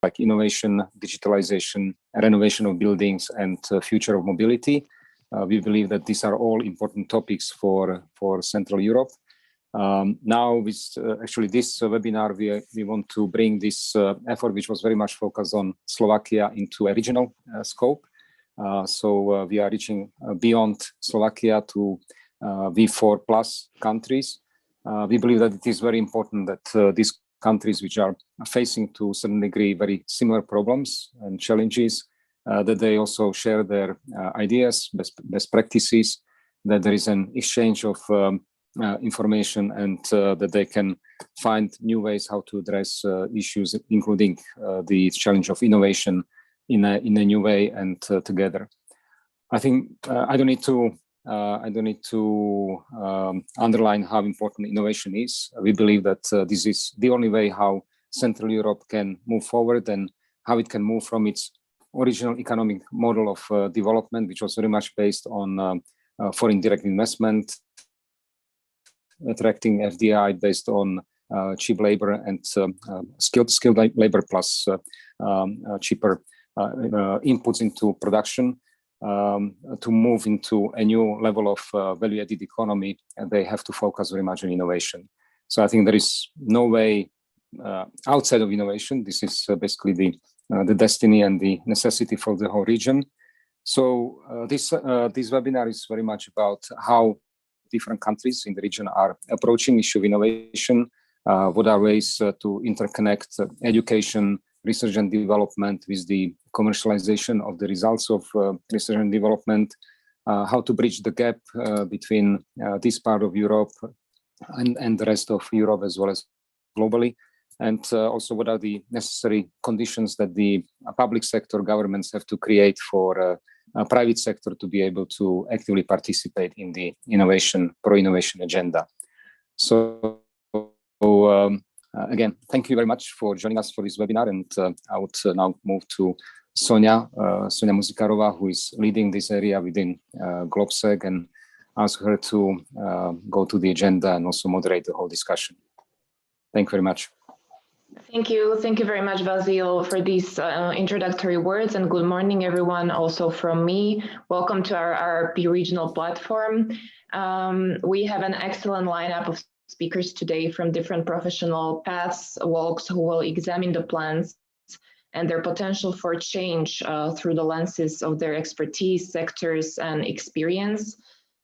like innovation, digitalization, renovation of buildings, and future of mobility. We believe that these are all important topics for Central Europe. Now, with actually this webinar, we want to bring this effort, which was very much focused on Slovakia, into a regional scope. So we are reaching beyond Slovakia to V4 plus countries. We believe that it is very important that these countries which are facing to a certain degree very similar problems and challenges, that they also share their ideas, best practices, that there is an exchange of information, and that they can find new ways how to address issues, including the challenge of innovation in a new way and together. I think I don't need to underline how important innovation is. We believe that this is the only way how Central Europe can move forward, and how it can move from its original economic model of development, which was very much based on foreign direct investment, attracting FDI based on cheap labor and skilled labor plus cheaper inputs into production, to move into a new level of value-added economy, and they have to focus very much on innovation. So I think there is no way outside of innovation. This is basically the destiny and the necessity for the whole region. So this webinar is very much about how different countries in the region are approaching issue of innovation, what are ways to interconnect education, research and development with the commercialization of the results of research and development, how to bridge the gap between this part of Europe and the rest of Europe as well as globally, and also what are the necessary conditions that the public sector governments have to create for private sector to be able to actively participate in the pro-innovation agenda. So again, thank you very much for joining us for this webinar, and I would now move to Sonia Muzikarova, who is leading this area within GLOBSEC, and ask her to go to the agenda and also moderate the whole discussion. Thank you very much. Thank you very much, Vasil, for these introductory words, and good morning, everyone, also from me. Welcome to our RRP regional platform. We have an excellent lineup of speakers today from different professional paths, walks, who will examine the plans and their potential for change through the lenses of their expertise, sectors, and experience.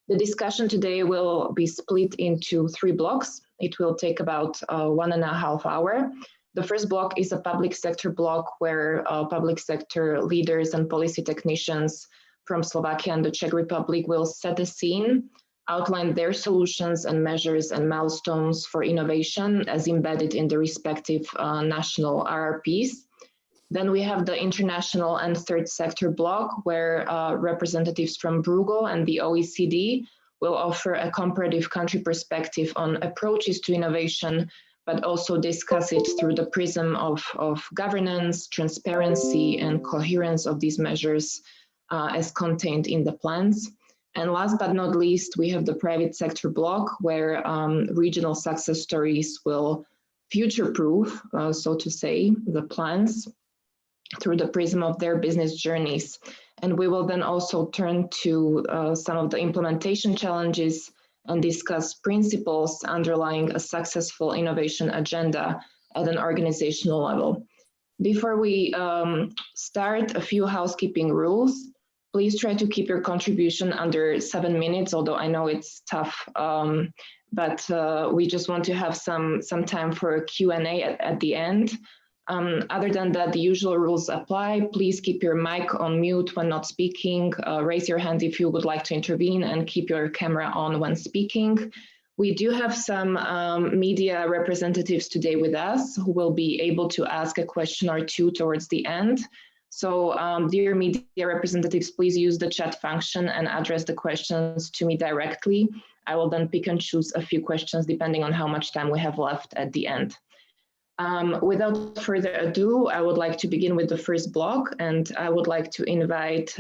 The discussion today will be split into 3 blocks. It will take about 1.5 hours. The first block is a public sector block where public sector leaders and policy technicians from Slovakia and the Czech Republic will set the scene, outline their solutions and measures and milestones for innovation as embedded in the respective national RRPs. Then we have the international and third sector block where representatives from Bruegel and the OECD will offer a comparative country perspective on approaches to innovation, but also discuss it through the prism of governance, transparency, and coherence of these measures as contained in the plans. And last but not least, we have the private sector block where regional success stories will future-proof, so to say, the plans through the prism of their business journeys. And we will then also turn to some of the implementation challenges and discuss principles underlying a successful innovation agenda at an organizational level. Before we start, a few housekeeping rules. Please try to keep your contribution under 7 minutes, although I know it's tough, but we just want to have some time for a Q&A at the end. Other than that, the usual rules apply. Please keep your mic on mute when not speaking. Raise your hand if you would like to intervene, and keep your camera on when speaking. We do have some media representatives today with us who will be able to ask a question or two towards the end. So dear media representatives, please use the chat function and address the questions to me directly. I will then pick and choose a few questions depending on how much time we have left at the end. Without further ado, I would like to begin with the first block, and I would like to invite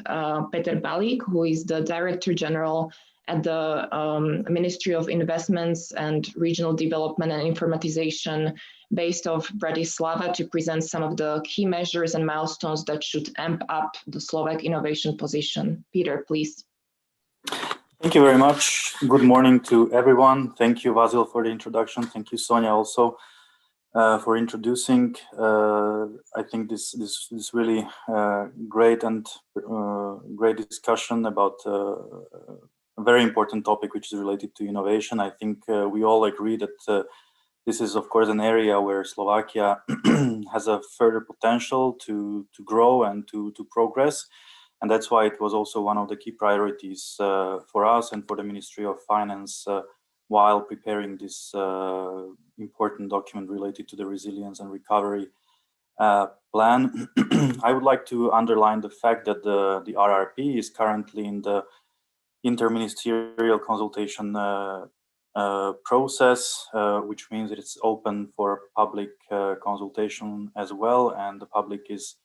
Peter Balík, who is the Director General at the Ministry of Investments and Regional Development and Informatization based off Bratislava to present some of the key measures and milestones that should amp up the Slovak innovation position. Peter, please. Thank you very much. Good morning to everyone. Thank you, Vasil, for the introduction. Thank you, Sonia, also for introducing. I think this really great and great discussion about a very important topic, which is related to innovation. I think we all agree that this is, of course, an area where Slovakia has a further potential to grow and to progress. And that's why it was also one of the key priorities for us and for the Ministry of Finance while preparing this important document related to the resilience and recovery plan. I would like to underline the fact that the RRP is currently in the interministerial consultation process, which means that it's open for public consultation as well, and the public is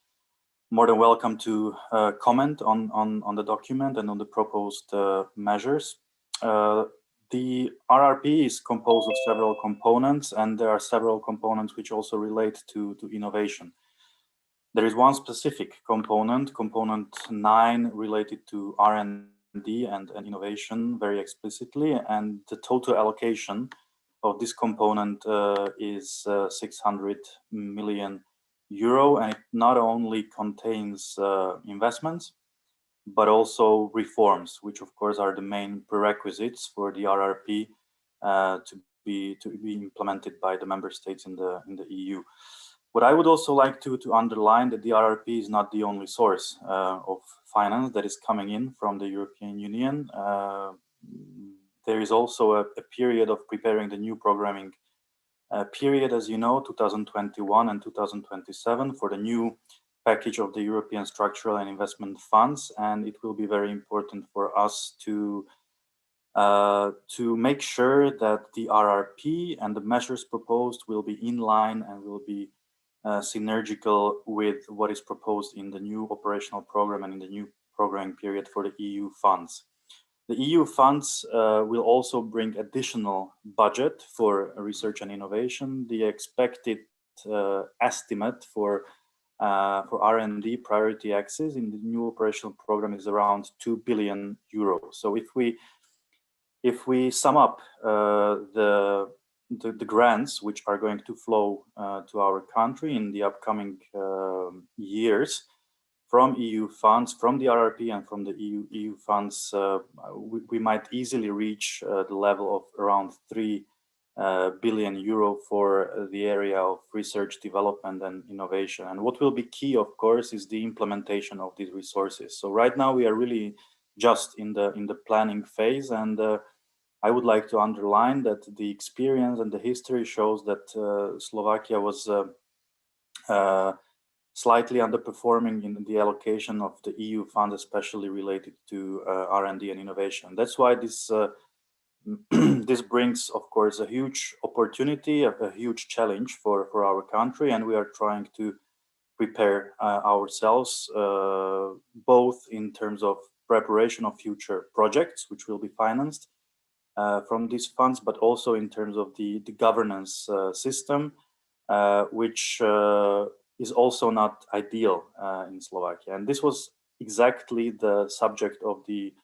more than welcome to comment on the document and on the proposed measures. The RRP is composed of several components, and there are several components which also relate to innovation. There is one specific component, component 9, related to R&D and innovation very explicitly, and the total allocation of this component is 600 million euro, and it not only contains investments, but also reforms, which of course are the main prerequisites for the RRP to be implemented by the member states in the EU. What I would also like to underline that the RRP is not the only source of finance that is coming in from the European Union. There is also a period of preparing the new programming period, as you know, 2021 and 2027 for the new package of the European structural and investment funds, and it will be very important for us to make sure that the RRP and the measures proposed will be in line and will be synergical with what is proposed in the new operational program and in the new programming period for the EU funds. The EU funds will also bring additional budget for research and innovation. The expected estimate for R&D priority axis in the new operational program is around 2 billion euros. So if we sum up the grants which are going to flow to our country in the upcoming years from EU funds, from the RRP and from the EU funds, we might easily reach the level of around 3 billion euro for the area of research, development and innovation. And what will be key, of course, is the implementation of these resources. So right now we are really just in the planning phase, and I would like to underline that the experience and the history shows that Slovakia was slightly underperforming in the allocation of the EU funds, especially related to R&D and innovation. That's why this this brings, of course, a huge opportunity, a huge challenge for our country, and we are trying to prepare ourselves both in terms of preparation of future projects, which will be financed from these funds, but also in terms of the governance system, which is also not ideal in Slovakia. And this was exactly the subject of the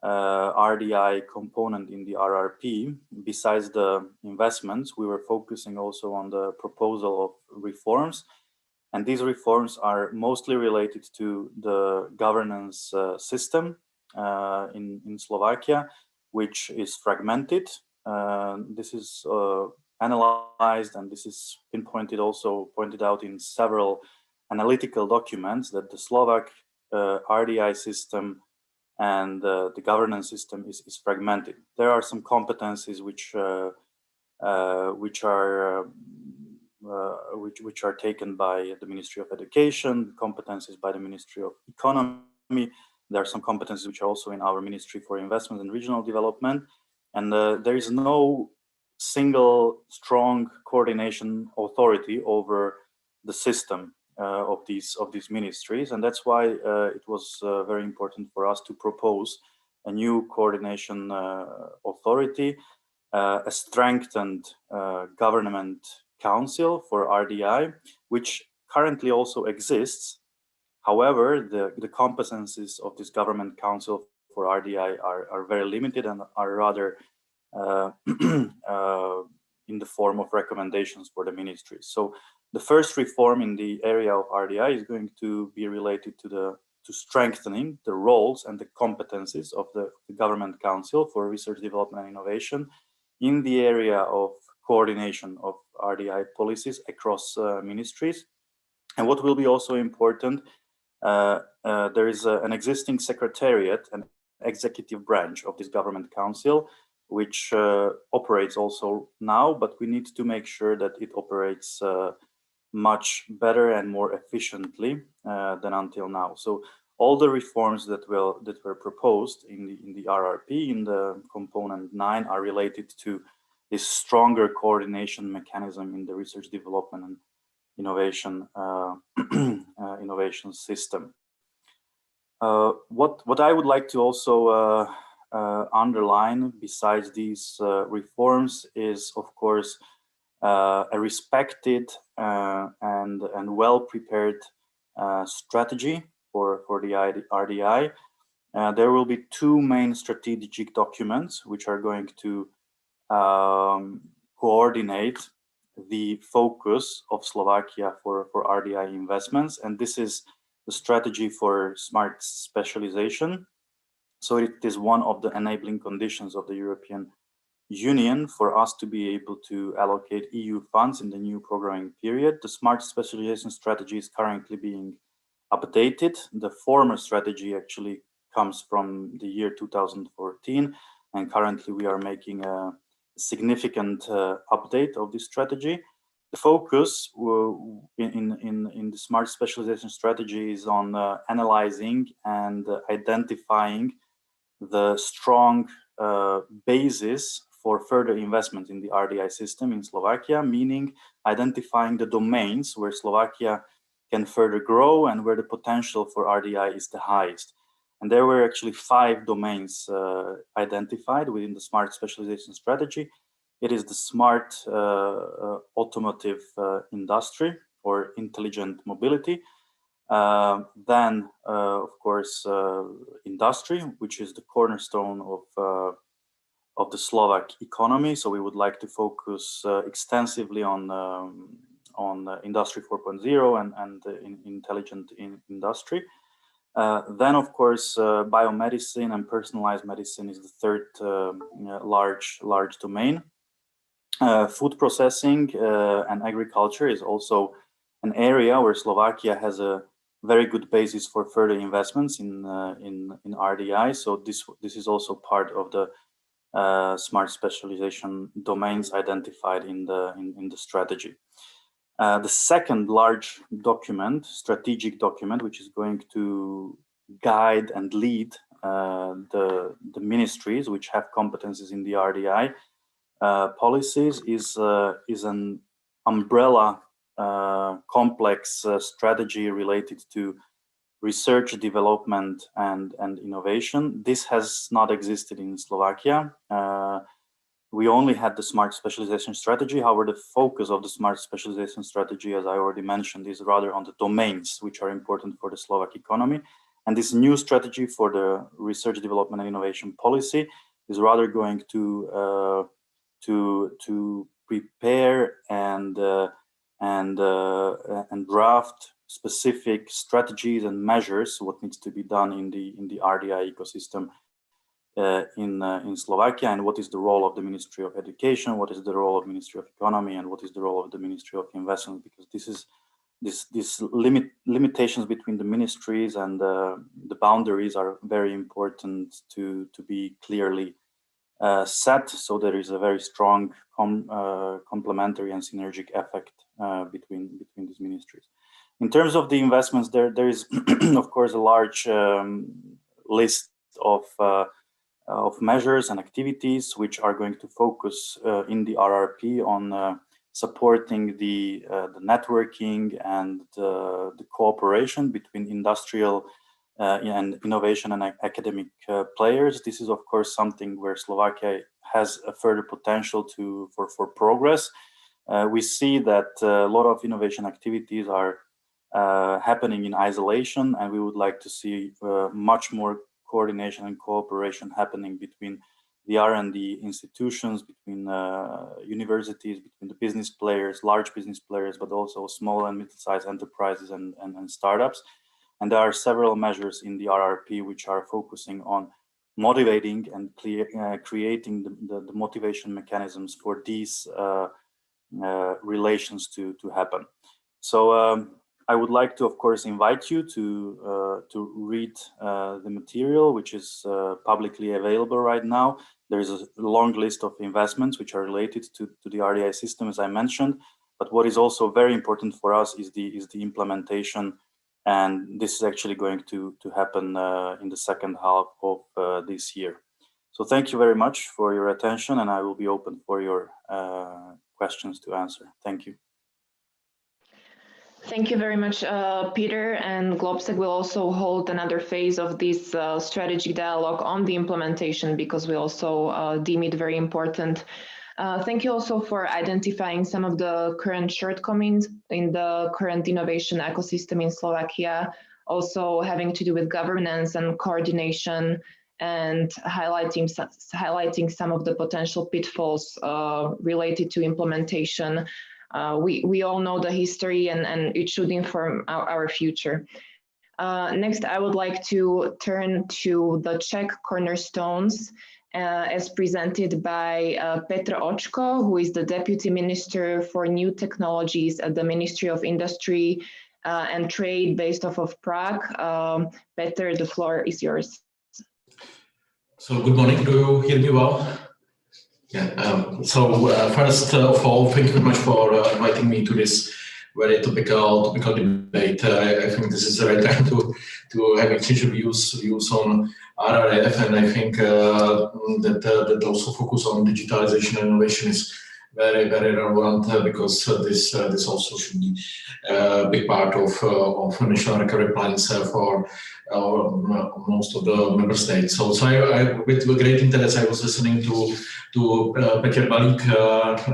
RDI component in the RRP. Besides the investments, we were focusing also on the proposal of reforms. And these reforms are mostly related to the governance system in Slovakia, which is fragmented. This is analyzed, and this is been pointed out in several analytical documents, that the Slovak RDI system and the governance system is fragmented. There are some competencies which are taken by the Ministry of Education, competencies by the Ministry of Economy. There are some competencies which are also in our Ministry for Investment and Regional Development, and there is no single strong coordination authority over the system of these ministries, and that's why it was very important for us to propose a new coordination authority, a strengthened government council for RDI, which currently also exists. However, the competencies of this government council for RDI are very limited and are rather in the form of recommendations for the ministries. So the first reform in the area of RDI is going to be related to strengthening the roles and the competencies of the Government Council for Research, Development and Innovation in the area of coordination of RDI policies across ministries. And what will be also important, there is an existing secretariat and executive branch of this Government Council, which operates also now, but we need to make sure that it operates much better and more efficiently than until now. So all the reforms that were proposed in the RRP, in the component 9, are related to this stronger coordination mechanism in the research, development and innovation innovation system. What I would like to also underline, besides these reforms, is of course a respected and well prepared strategy for the RDI. There will be 2 main strategic documents which are going to coordinate the focus of Slovakia for RDI investments, and this is the strategy for smart specialization. So it is one of the enabling conditions of the European Union for us to be able to allocate EU funds in the new programming period. The smart specialization strategy is currently being updated. The former strategy actually comes from the year 2014, and currently we are making a significant update of this strategy. The focus in the smart specialization strategy is on analyzing and identifying the strong basis for further investment in the RDI system in Slovakia, meaning identifying the domains where Slovakia can further grow and where the potential for RDI is the highest. And there were actually 5 domains identified within the smart specialization strategy. It is the smart automotive industry or intelligent mobility. Then, of course, industry, which is the cornerstone of the Slovak economy. So we would like to focus extensively on Industry 4.0 and intelligent industry. Then, of course, biomedicine and personalized medicine is the third large domain. Food processing and agriculture is also an area where Slovakia has a very good basis for further investments in RDI. So this is also part of the smart specialization domains identified in the strategy. The second large document, strategic document, which is going to guide and lead the ministries which have competences in the RDI policies is an umbrella complex strategy related to research, development and innovation. This has not existed in Slovakia. We only had the smart specialization strategy. However, the focus of the smart specialization strategy, as I already mentioned, is rather on the domains which are important for the Slovak economy. And this new strategy for the research, development and innovation policy is rather going to prepare and draft specific strategies and measures what needs to be done in the RDI ecosystem in Slovakia, and what is the role of the Ministry of Education, what is the role of Ministry of Economy, and what is the role of the Ministry of Investment, because these limitations between the ministries and the boundaries are very important to be clearly set, so there is a very strong complementary and synergic effect between these ministries. In terms of the investments, there is of course a large list of measures and activities which are going to focus in the RRP on supporting the networking and the cooperation between industrial and innovation and academic players. This is, of course, something where Slovakia has a further potential for progress. We see that a lot of innovation activities are happening in isolation, and we would like to see much more coordination and cooperation happening between the R&D institutions, between universities, between the business players, large business players, but also small and middle-sized enterprises and startups. And there are several measures in the RRP which are focusing on motivating and creating the motivation mechanisms for these relations to happen. So I would like to, of course, invite you to read the material, which is publicly available right now. There is a long list of investments which are related to the RDI system, as I mentioned. But what is also very important for us is the implementation, and this is actually going to happen in the second half of this year. So thank you very much for your attention, and I will be open for your questions to answer. Thank you. Thank you very much, Peter. And GLOBSEC will also hold another phase of this strategic dialogue on the implementation, because we also deem it very important. Thank you also for identifying some of the current shortcomings in the current innovation ecosystem in Slovakia, also having to do with governance and coordination, and highlighting some of the potential pitfalls related to implementation. We all know the history, and it should inform our future. Next, I would like to turn to the Czech cornerstones as presented by Petr Očko, who is the Deputy Minister for New Technologies at the Ministry of Industry and Trade based off of Prague. Petr, the floor is yours. So good morning, do you hear me well? Yeah, first of all, thank you very much for inviting me to this very topical debate. I think this is the right time to have exchange of views on RRF, and I think that also focus on digitalization and innovation is very, very relevant because this also should be a big part of national recovery plans for most of the member states. So I with great interest, I was listening to Petr Balík,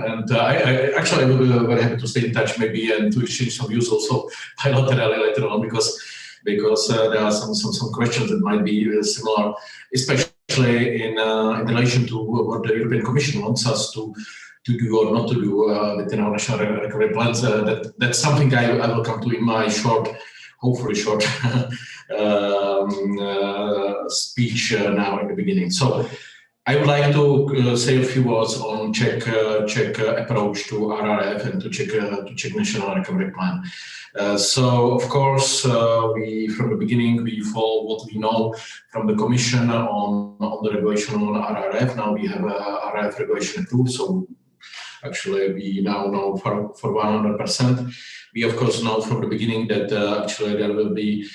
and I actually will be very happy to stay in touch maybe and to exchange some views also bilaterally later on, because there are some questions that might be similar, especially in relation to what the European Commission wants us to do or not to do within our national recovery plans. That's something I will come to in my hopefully short speech now in the beginning. So I would like to say a few words on Czech approach to RRF and to Czech national recovery plan. So of course, from the beginning we follow what we know from the Commission on the regulation on RRF. Now we have RRF regulation approved, so actually we now know for 100%. We of course know from the beginning that actually there will be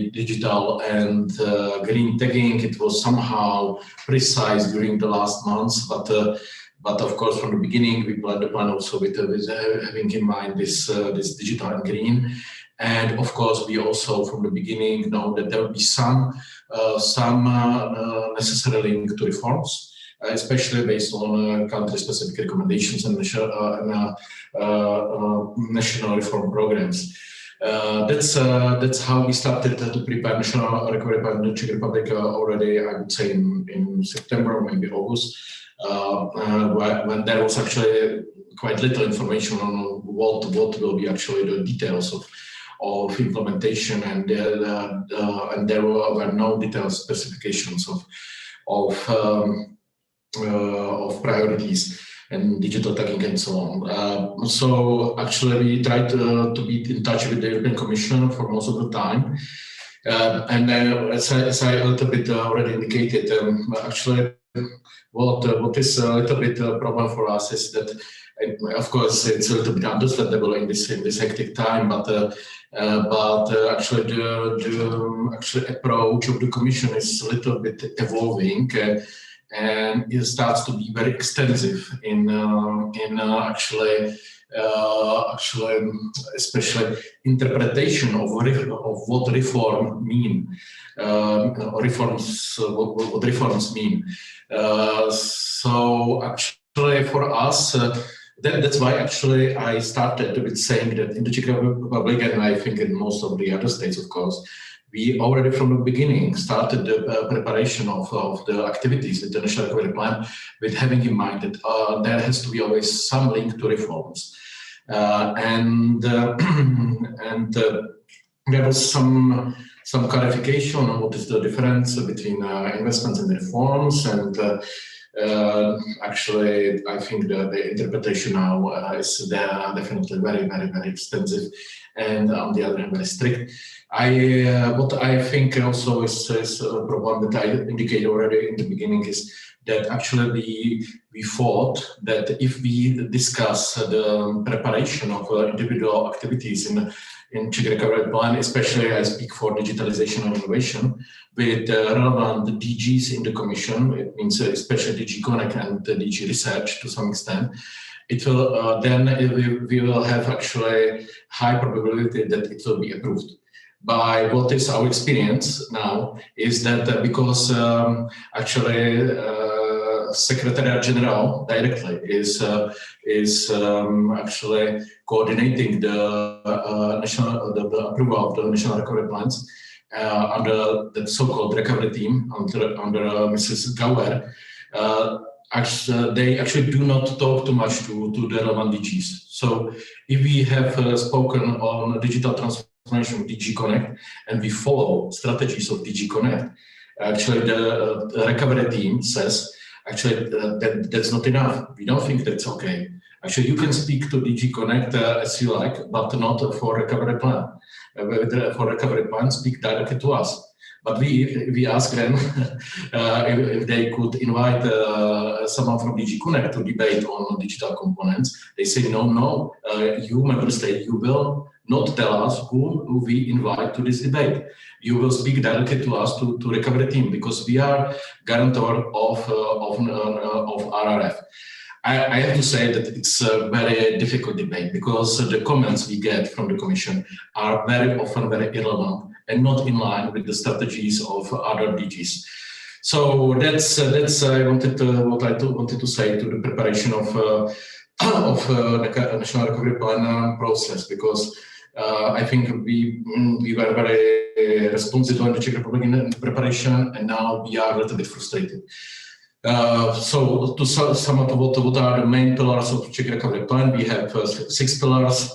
digital and green tagging. It was somehow precise during the last months, but of course from the beginning we planned the plan also with having in mind this digital and green. And of course we also from the beginning know that there will be some necessary link to reforms, especially based on country-specific recommendations and national reform programs. That's how we started to prepare national recovery plan in the Czech Republic already, I would say in September, maybe August, when there was actually quite little information on what will be actually the details of implementation, and there were no detailed specifications of priorities and digital tagging and so on. So actually we tried to be in touch with the European Commission for most of the time. And as I a little bit already indicated, actually what is a little bit a problem for us is that, of course, it's a little bit understandable in this hectic time, but actually the approach of the Commission is a little bit evolving. And it starts to be very extensive in actually actually, especially interpretation of what reform mean, what reforms mean. So actually, for us, that's why actually I started with saying that in the Czech Republic, and I think in most of the other states, of course, we already from the beginning started the preparation of the activities with the National Recovery Plan, with having in mind that there has to be always some link to reforms. And there was some clarification on what is the difference between investments and reforms, and actually I think the interpretation now is definitely very, very, very extensive, and on the other hand very strict. What I think also is one that I indicated already in the beginning is that actually we thought that if we discuss the preparation of individual activities in Czech Recovery Plan, especially I speak for digitalization and innovation, with relevant DGs in the Commission, it means especially DG Connect and DG Research to some extent, it will then we will have actually high probability that it will be approved. By what is our experience now is that because actually Secretariat General directly is actually coordinating the approval of the national recovery plans under the so-called recovery team under Mrs. Gauer. They actually do not talk too much to the relevant DGs. So if we have spoken on digital transformation of DG Connect and we follow strategies of DG Connect, actually the recovery team says actually that's not enough. We don't think that's okay. Actually, you can speak to DG Connect as you like, but not for recovery plan. For recovery plan, speak directly to us. But we ask them if they could invite someone from DG Connect to debate on digital components. They say, no, you member state, you will not tell us who we invite to this debate. You will speak directly to us, to recovery team, because we are guarantor of RRF. I have to say that it's a very difficult debate because the comments we get from the Commission are very often very irrelevant and not in line with the strategies of other DGs. So that's what I wanted to say to the preparation of the National Recovery Plan process, because I think we were very responsible in the Czech Republic in the preparation, and now we are a little bit frustrated. So to sum up what are the main pillars of Czech Recovery Plan, we have 6 pillars: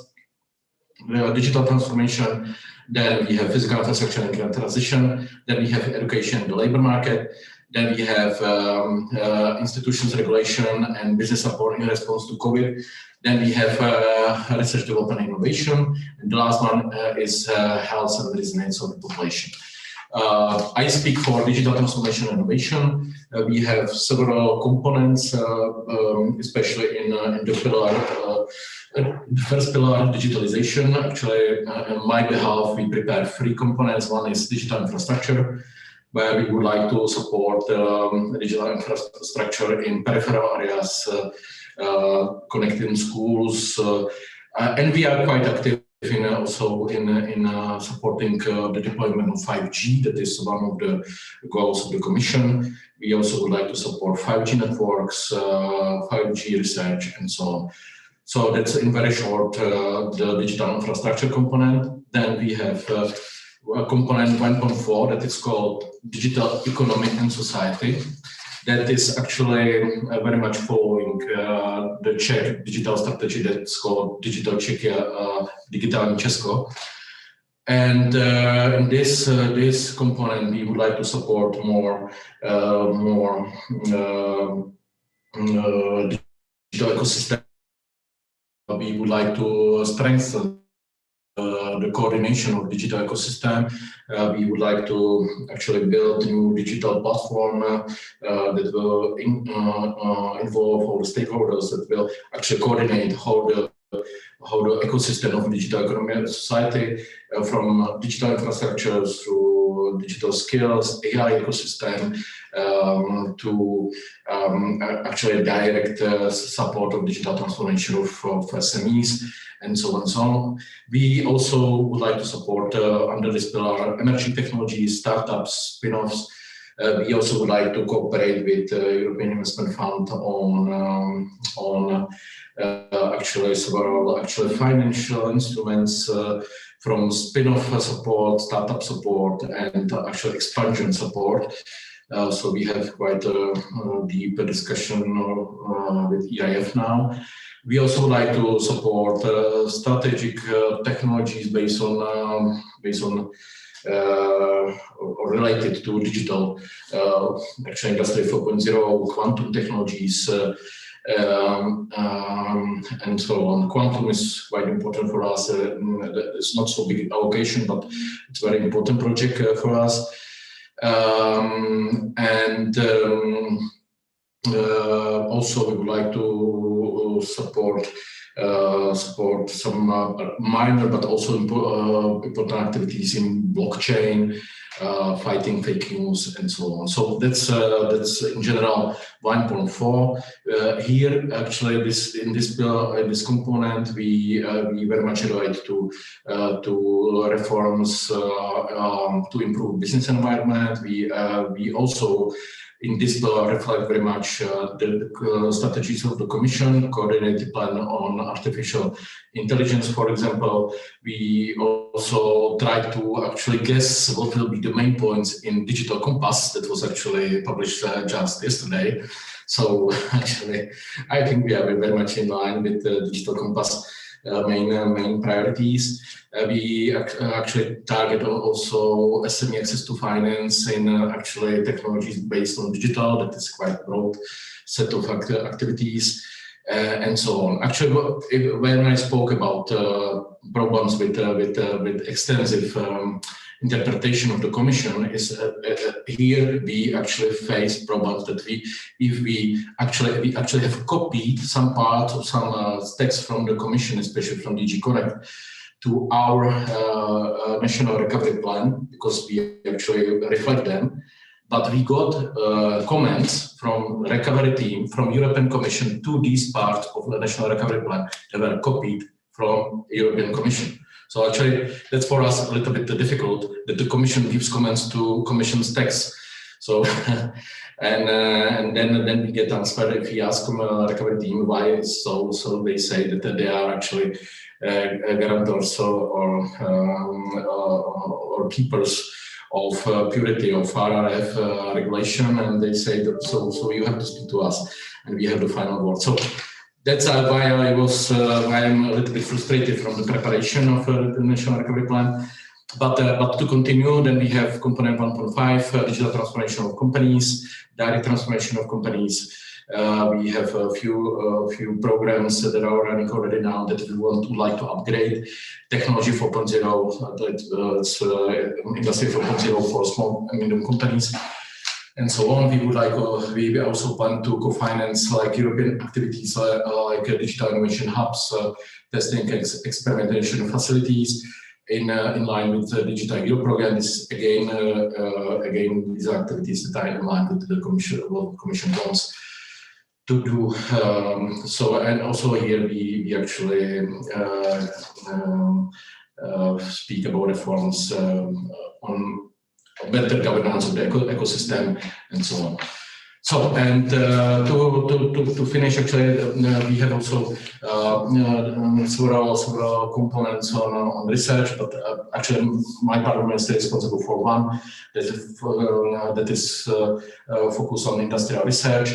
digital transformation, then we have physical infrastructure and green transition, then we have education and the labor market, then we have institutions regulation and business support in response to COVID, then we have research, development, and innovation, and the last one is health and resilience of the population. I speak for digital transformation and innovation. We have several components, especially in the pillar. The first pillar, digitalization. Actually, on my behalf, we prepare 3 components. One is digital infrastructure, where we would like to support digital infrastructure in peripheral areas, connecting schools, and we are quite active also in supporting the deployment of 5G. That is one of the goals of the Commission. We also would like to support 5G networks, 5G research, and so on. So that's in very short the digital infrastructure component. Then we have a component 1.4 that is called digital economy and society. That is actually very much following the Czech digital strategy that's called Digital Czechia, Digitální Česko. And in this component, we would like to support more digital ecosystem. We would like to strengthen the coordination of digital ecosystem. We would like to actually build a new digital platform that will involve all the stakeholders, that will actually coordinate how the ecosystem of digital economy and society, from digital infrastructure through digital skills, AI ecosystem, to actually direct support of digital transformation of SMEs, and so on and so on. We also would like to support under this pillar emerging technologies, startups, spin-offs. We also would like to cooperate with European Investment Fund on several financial instruments, from spin-off support, startup support, and actual expansion support. So we have quite a deep discussion with EIF now. We also would like to support strategic technologies based on or related to digital, actually Industry 4.0, quantum technologies, and so on. Quantum is quite important for us. It's not so big allocation, but it's a very important project for us. Also we would like to support some minor but also important activities in blockchain, fighting fake news, and so on. So that's in general 1.4. Here, actually, in this component, we very much relate to reforms to improve business environment. We also in this reflect very much the strategies of the Commission, coordinated plan on artificial intelligence, for example. We also try to actually guess what will be the main points in Digital Compass that was actually published just yesterday. So actually, I think we are very much in line with the Digital Compass main priorities. We actually target also SME access to finance in actually technologies based on digital. That is quite broad set of activities, and so on. Actually, when I spoke about problems with extensive interpretation of the Commission, is here we actually face problems that we actually have copied some parts of some text from the Commission, especially from DG Connect, to our national recovery plan, because we actually reflect them. But we got comments from recovery team, from European Commission to these parts of the national recovery plan that were copied from European Commission. So actually, that's for us a little bit difficult that the Commission gives comments to Commission's text. So, and then we get answered if we ask the recovery team why it's so. So they say that they are actually guarantors or keepers of purity of RRF regulation, and they say that so you have to speak to us, and we have the final word. So that's why I'm a little bit frustrated from the preparation of the National Recovery Plan. But to continue, then we have component 1.5, digital transformation of companies, direct transformation of companies. We have a few programs that are running already now that we would like to upgrade. Technology 4.0, it's Industry 4.0 for small and medium companies, and so on. We also plan to co-finance like European activities like digital innovation hubs, testing experimentation facilities in line with the Digital Europe program. This is again these are activities that are in line with the Commission wants to do. So, and also here we actually speak about reforms on better governance of the ecosystem and so on. So, and to finish, actually, we have also several components on research, but actually my department is responsible for one that is focused on industrial research.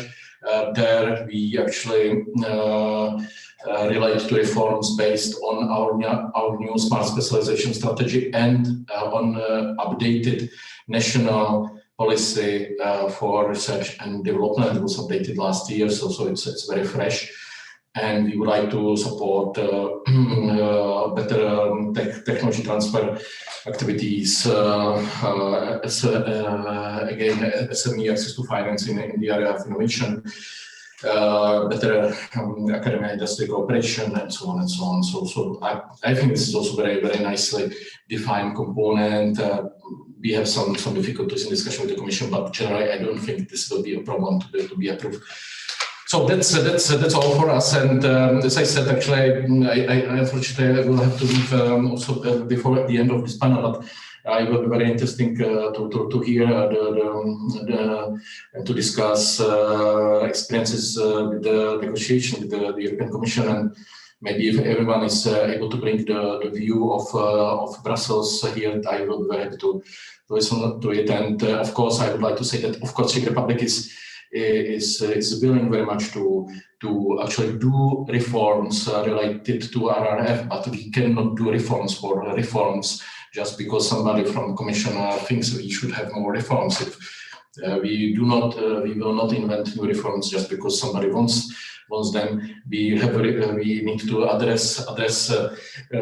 There we actually relate to reforms based on our new smart specialization strategy and on updated national policy for research and development. It was updated last year, so it's very fresh. And we would like to support better technology transfer activities, again, SME access to financing in the area of innovation, better academic industry cooperation, and so on and so on. So I think this is also very, very nicely defined component. we have some difficulties in discussion with the Commission, but generally I don't think this will be a problem to be approved. So that's all for us. And as I said, actually, I unfortunately will have to leave also before the end of this panel. But it will be very interesting to hear and to discuss experiences with the negotiation with the European Commission, and maybe if everyone is able to bring the view of Brussels here, I will be very happy to listen to it. And of course, I would like to say that of course Czech Republic is willing very much to actually do reforms related to RRF, but we cannot do reforms for reforms just because somebody from the Commission thinks we should have more reforms. If we will not invent new reforms just because somebody wants them. We need to address the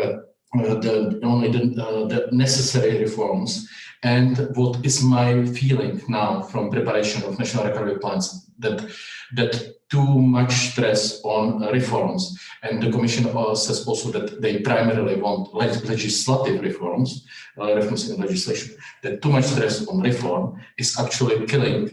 necessary reforms. And what is my feeling now from preparation of national recovery plans, that too much stress on reforms, and the Commission says also that they primarily want legislative reforms in legislation, that too much stress on reform is actually killing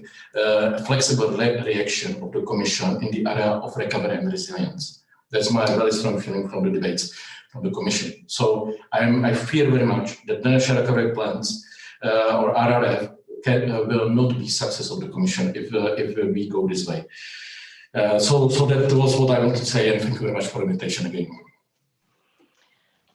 flexible reaction of the Commission in the area of recovery and resilience. That's my very strong feeling from the debates from the Commission. So I fear very much that the national recovery plans or RRF will not be success of the Commission if we go this way. So that was what I want to say, and thank you very much for the invitation again.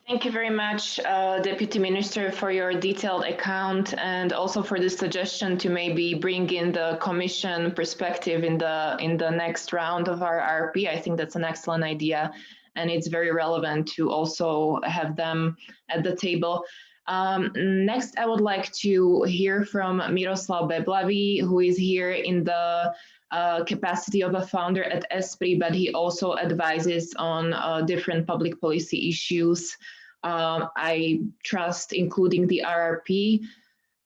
Thank you very much, Deputy Minister, for your detailed account, and also for the suggestion to maybe bring in the Commission perspective in the next round of our RRP. I think that's an excellent idea, and it's very relevant to also have them at the table. Next, I would like to hear from Miroslav Beblavý, who is here in the capacity of a founder at ESPRI, but he also advises on different public policy issues, I trust, including the RRP.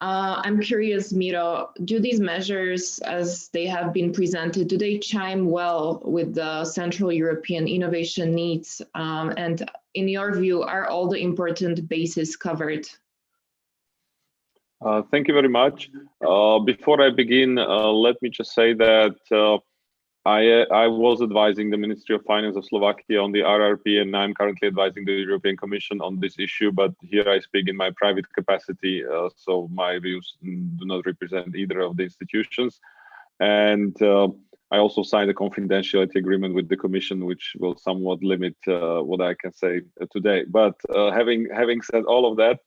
I'm curious, Miro, do these measures, as they have been presented, do they chime well with the Central European innovation needs? And in your view, are all the important bases covered? Thank you very much. Before I begin, let me just say that I was advising the Ministry of Finance of Slovakia on the RRP, and I'm currently advising the European Commission on this issue, but here I speak in my private capacity, so my views do not represent either of the institutions. And I also signed a confidentiality agreement with the Commission, which will somewhat limit what I can say today. But having said all of that,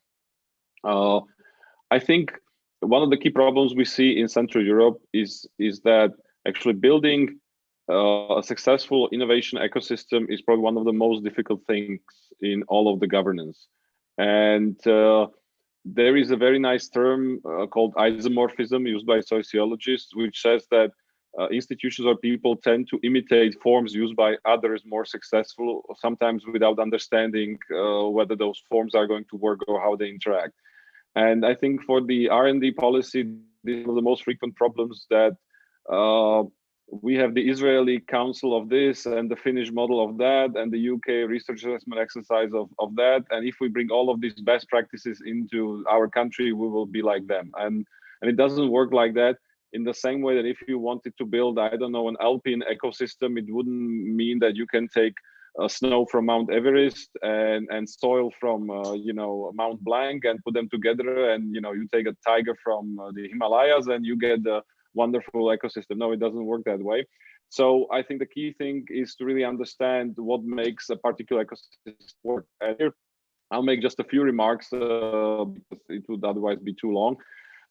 I think one of the key problems we see in Central Europe is that actually building a successful innovation ecosystem is probably one of the most difficult things in all of the governance. And there is a very nice term called isomorphism used by sociologists, which says that institutions or people tend to imitate forms used by others more successful, sometimes without understanding whether those forms are going to work or how they interact. And I think for the R&D policy, this is one of the most frequent problems that we have the Israeli council of this and the Finnish model of that and the UK research assessment exercise of that. And if we bring all of these best practices into our country, we will be like them. And it doesn't work like that. In the same way that if you wanted to build, I don't know, an alpine ecosystem, it wouldn't mean that you can take snow from Mount Everest and soil from Mount Blanc and put them together, and you take a tiger from the Himalayas and you get the wonderful ecosystem. No, it doesn't work that way. So I think the key thing is to really understand what makes a particular ecosystem work. And here I'll make just a few remarks because it would otherwise be too long.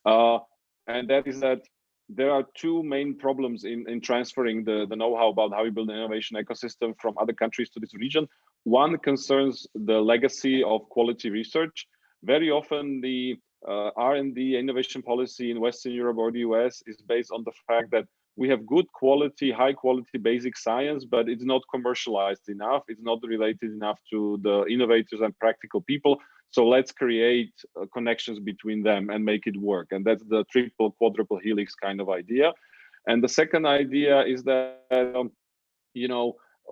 And that is that there are two main problems in transferring the know-how about how you build an innovation ecosystem from other countries to this region. One concerns the legacy of quality research. Very often the R&D innovation policy in Western Europe or the US is based on the fact that we have good quality, high quality basic science, but it's not commercialized enough. It's not related enough to the innovators and practical people. So let's create connections between them and make it work. And that's the triple, quadruple helix kind of idea. And the second idea is that,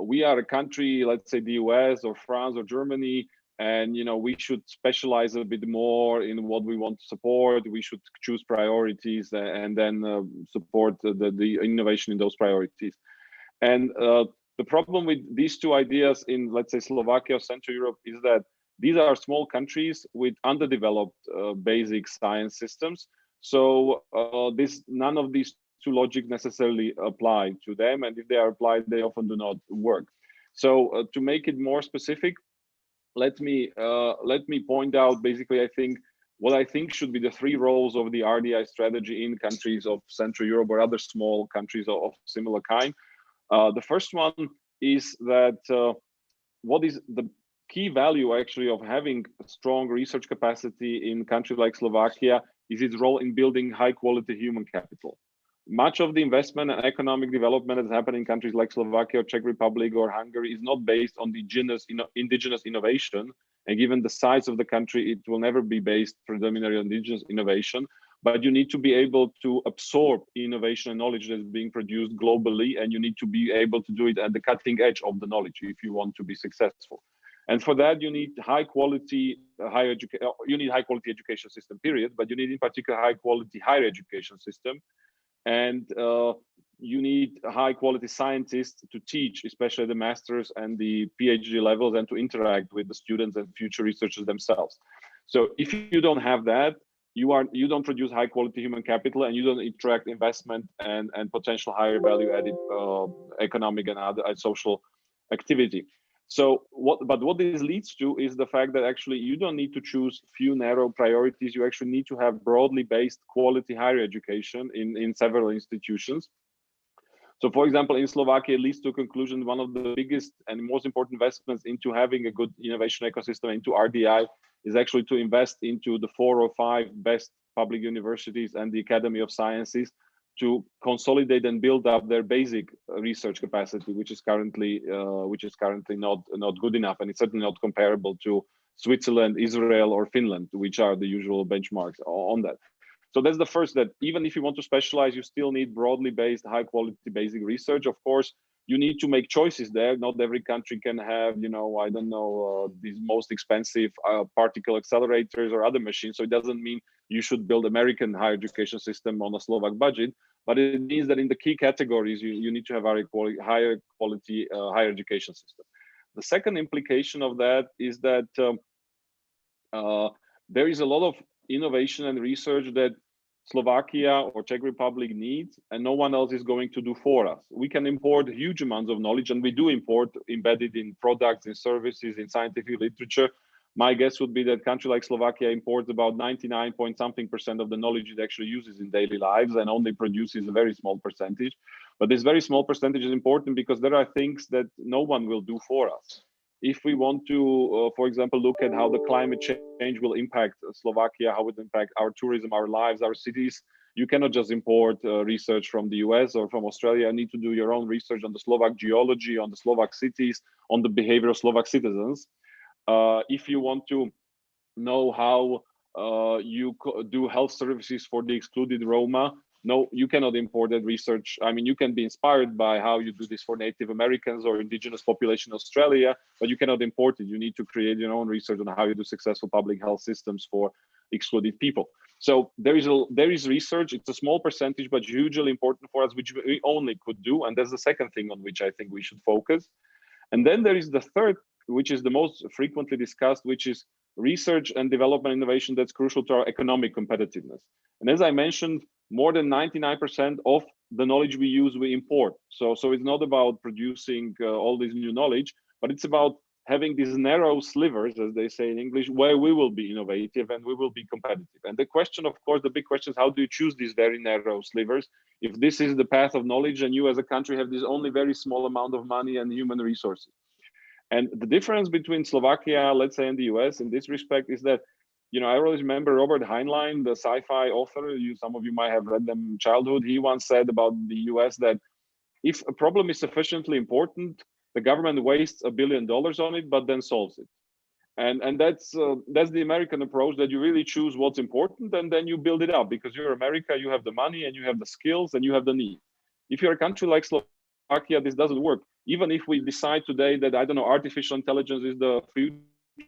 we are a country, let's say the US or France or Germany, and we should specialize a bit more in what we want to support. We should choose priorities and then support the innovation in those priorities. And the problem with these two ideas in, let's say, Slovakia or Central Europe is that these are small countries with underdeveloped basic science systems. So none of these two logics necessarily apply to them, and if they are applied, they often do not work. So to make it more specific, let me point out basically, what I think should be the three roles of the RDI strategy in countries of Central Europe or other small countries of similar kind. The first one is that what is the key value actually of having a strong research capacity in countries like Slovakia is its role in building high quality human capital. Much of the investment and economic development that's happening in countries like Slovakia, Czech Republic, or Hungary is not based on the indigenous innovation. And given the size of the country, it will never be based predominantly on indigenous innovation. But you need to be able to absorb innovation and knowledge that's being produced globally, and you need to be able to do it at the cutting edge of the knowledge if you want to be successful. And for that, you need high quality education system, period. But you need in particular high quality higher education system. And you need high quality scientists to teach, especially the masters and the PhD levels, and to interact with the students and future researchers themselves. So if you don't have that, you don't produce high quality human capital, and you don't attract investment and potential higher value added economic and other social activity. So what this leads to is the fact that actually you don't need to choose few narrow priorities. You actually need to have broadly based quality higher education in several institutions. So for example, in Slovakia, it leads to a conclusion, one of the biggest and most important investments into having a good innovation ecosystem into RDI is actually to invest into the 4 or 5 best public universities and the Academy of Sciences to consolidate and build up their basic research capacity, which is currently not good enough, and it's certainly not comparable to Switzerland, Israel, or Finland, which are the usual benchmarks on that. So that's the first, that even if you want to specialize, you still need broadly based, high quality basic research. Of course, you need to make choices there. Not every country can have, these most expensive particle accelerators or other machines. So it doesn't mean you should build American higher education system on a Slovak budget, but it means that in the key categories, you need to have higher quality higher education system. The second implication of that is that there is a lot of innovation and research that Slovakia or Czech Republic needs, and no one else is going to do for us. We can import huge amounts of knowledge, and we do import embedded in products, in services, in scientific literature. My guess would be that a country like Slovakia imports about 99.something% of the knowledge it actually uses in daily lives and only produces a very small percentage. But this very small percentage is important because there are things that no one will do for us. If we want to, for example, look at how the climate change will impact Slovakia, how it will impact our tourism, our lives, our cities, you cannot just import research from the US or from Australia. You need to do your own research on the Slovak geology, on the Slovak cities, on the behavior of Slovak citizens. If you want to know how you do health services for the excluded Roma, no, you cannot import that research. I mean, you can be inspired by how you do this for Native Americans or indigenous population in Australia, but you cannot import it. You need to create your own research on how you do successful public health systems for excluded people. So there is research. It's a small percentage, but hugely important for us, which we only could do. And that's the second thing on which I think we should focus. And then there is the third, which is the most frequently discussed, which is research and development innovation that's crucial to our economic competitiveness. And as I mentioned, more than 99% of the knowledge we use, we import. So it's not about producing all this new knowledge, but it's about having these narrow slivers, as they say in English, where we will be innovative and we will be competitive. And the question, of course, the big question is, how do you choose these very narrow slivers? If this is the path of knowledge and you as a country have this only very small amount of money and human resources. And the difference between Slovakia, let's say, and the US in this respect is that, I always remember Robert Heinlein, the sci-fi author, some of you might have read them in childhood. He once said about the US that if a problem is sufficiently important, the government wastes $1 billion on it, but then solves it. And that's the American approach, that you really choose what's important and then you build it up, because you're America, you have the money and you have the skills and you have the need. If you're a country like Slovakia, this doesn't work. Even if we decide today that, artificial intelligence is the future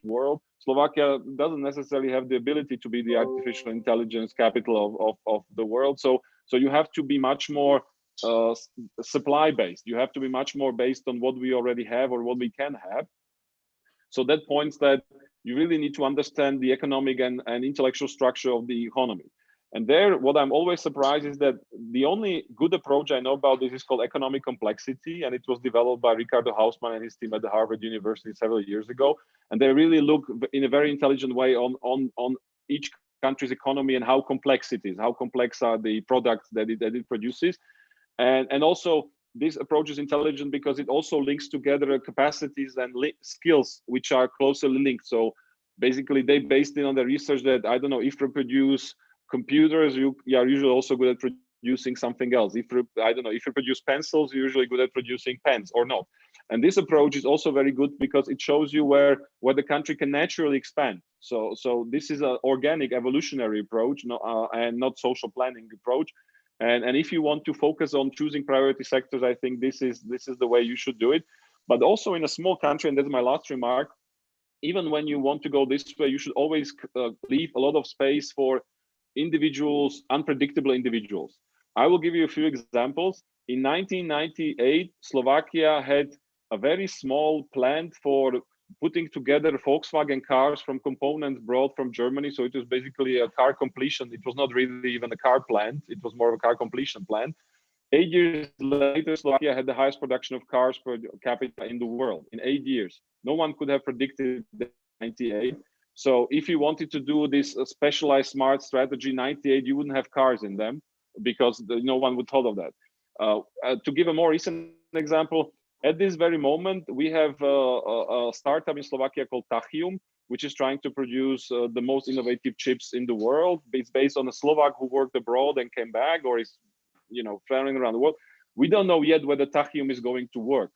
world. Slovakia doesn't necessarily have the ability to be the artificial intelligence capital of the world. So you have to be much more supply based. You have to be much more based on what we already have or what we can have. So that points that you really need to understand the economic and intellectual structure of the economy. And there, what I'm always surprised is that the only good approach I know about this is called economic complexity, and it was developed by Ricardo Hausmann and his team at the Harvard University several years ago. And they really look in a very intelligent way on each country's economy and how complex it is, how complex are the products that it produces. And also, this approach is intelligent because it also links together capacities and skills which are closely linked. So basically, they based it on the research that, I don't know, if you produce computers, you are usually also good at producing something else. If you produce pencils, you're usually good at producing pens or not. And this approach is also very good because it shows you where the country can naturally expand. So this is an organic evolutionary approach, and not social planning approach. And if you want to focus on choosing priority sectors, I think this is the way you should do it. But also in a small country, and that's my last remark, even when you want to go this way, you should always leave a lot of space for individuals, unpredictable individuals. I will give you a few examples. In 1998, Slovakia had a very small plant for putting together Volkswagen cars from components brought from Germany. So it was basically a car completion. It was not really even a car plant. It was more of a car completion plant. 8 years later, Slovakia had the highest production of cars per capita in the world in 8 years. No one could have predicted that in 98. So if you wanted to do this specialized smart strategy, 98, you wouldn't have cars in them because no one would thought of that. To give a more recent example, at this very moment, we have a startup in Slovakia called Tachium, which is trying to produce the most innovative chips in the world. It's based on a Slovak who worked abroad and came back, or is traveling around the world. We don't know yet whether Tachium is going to work,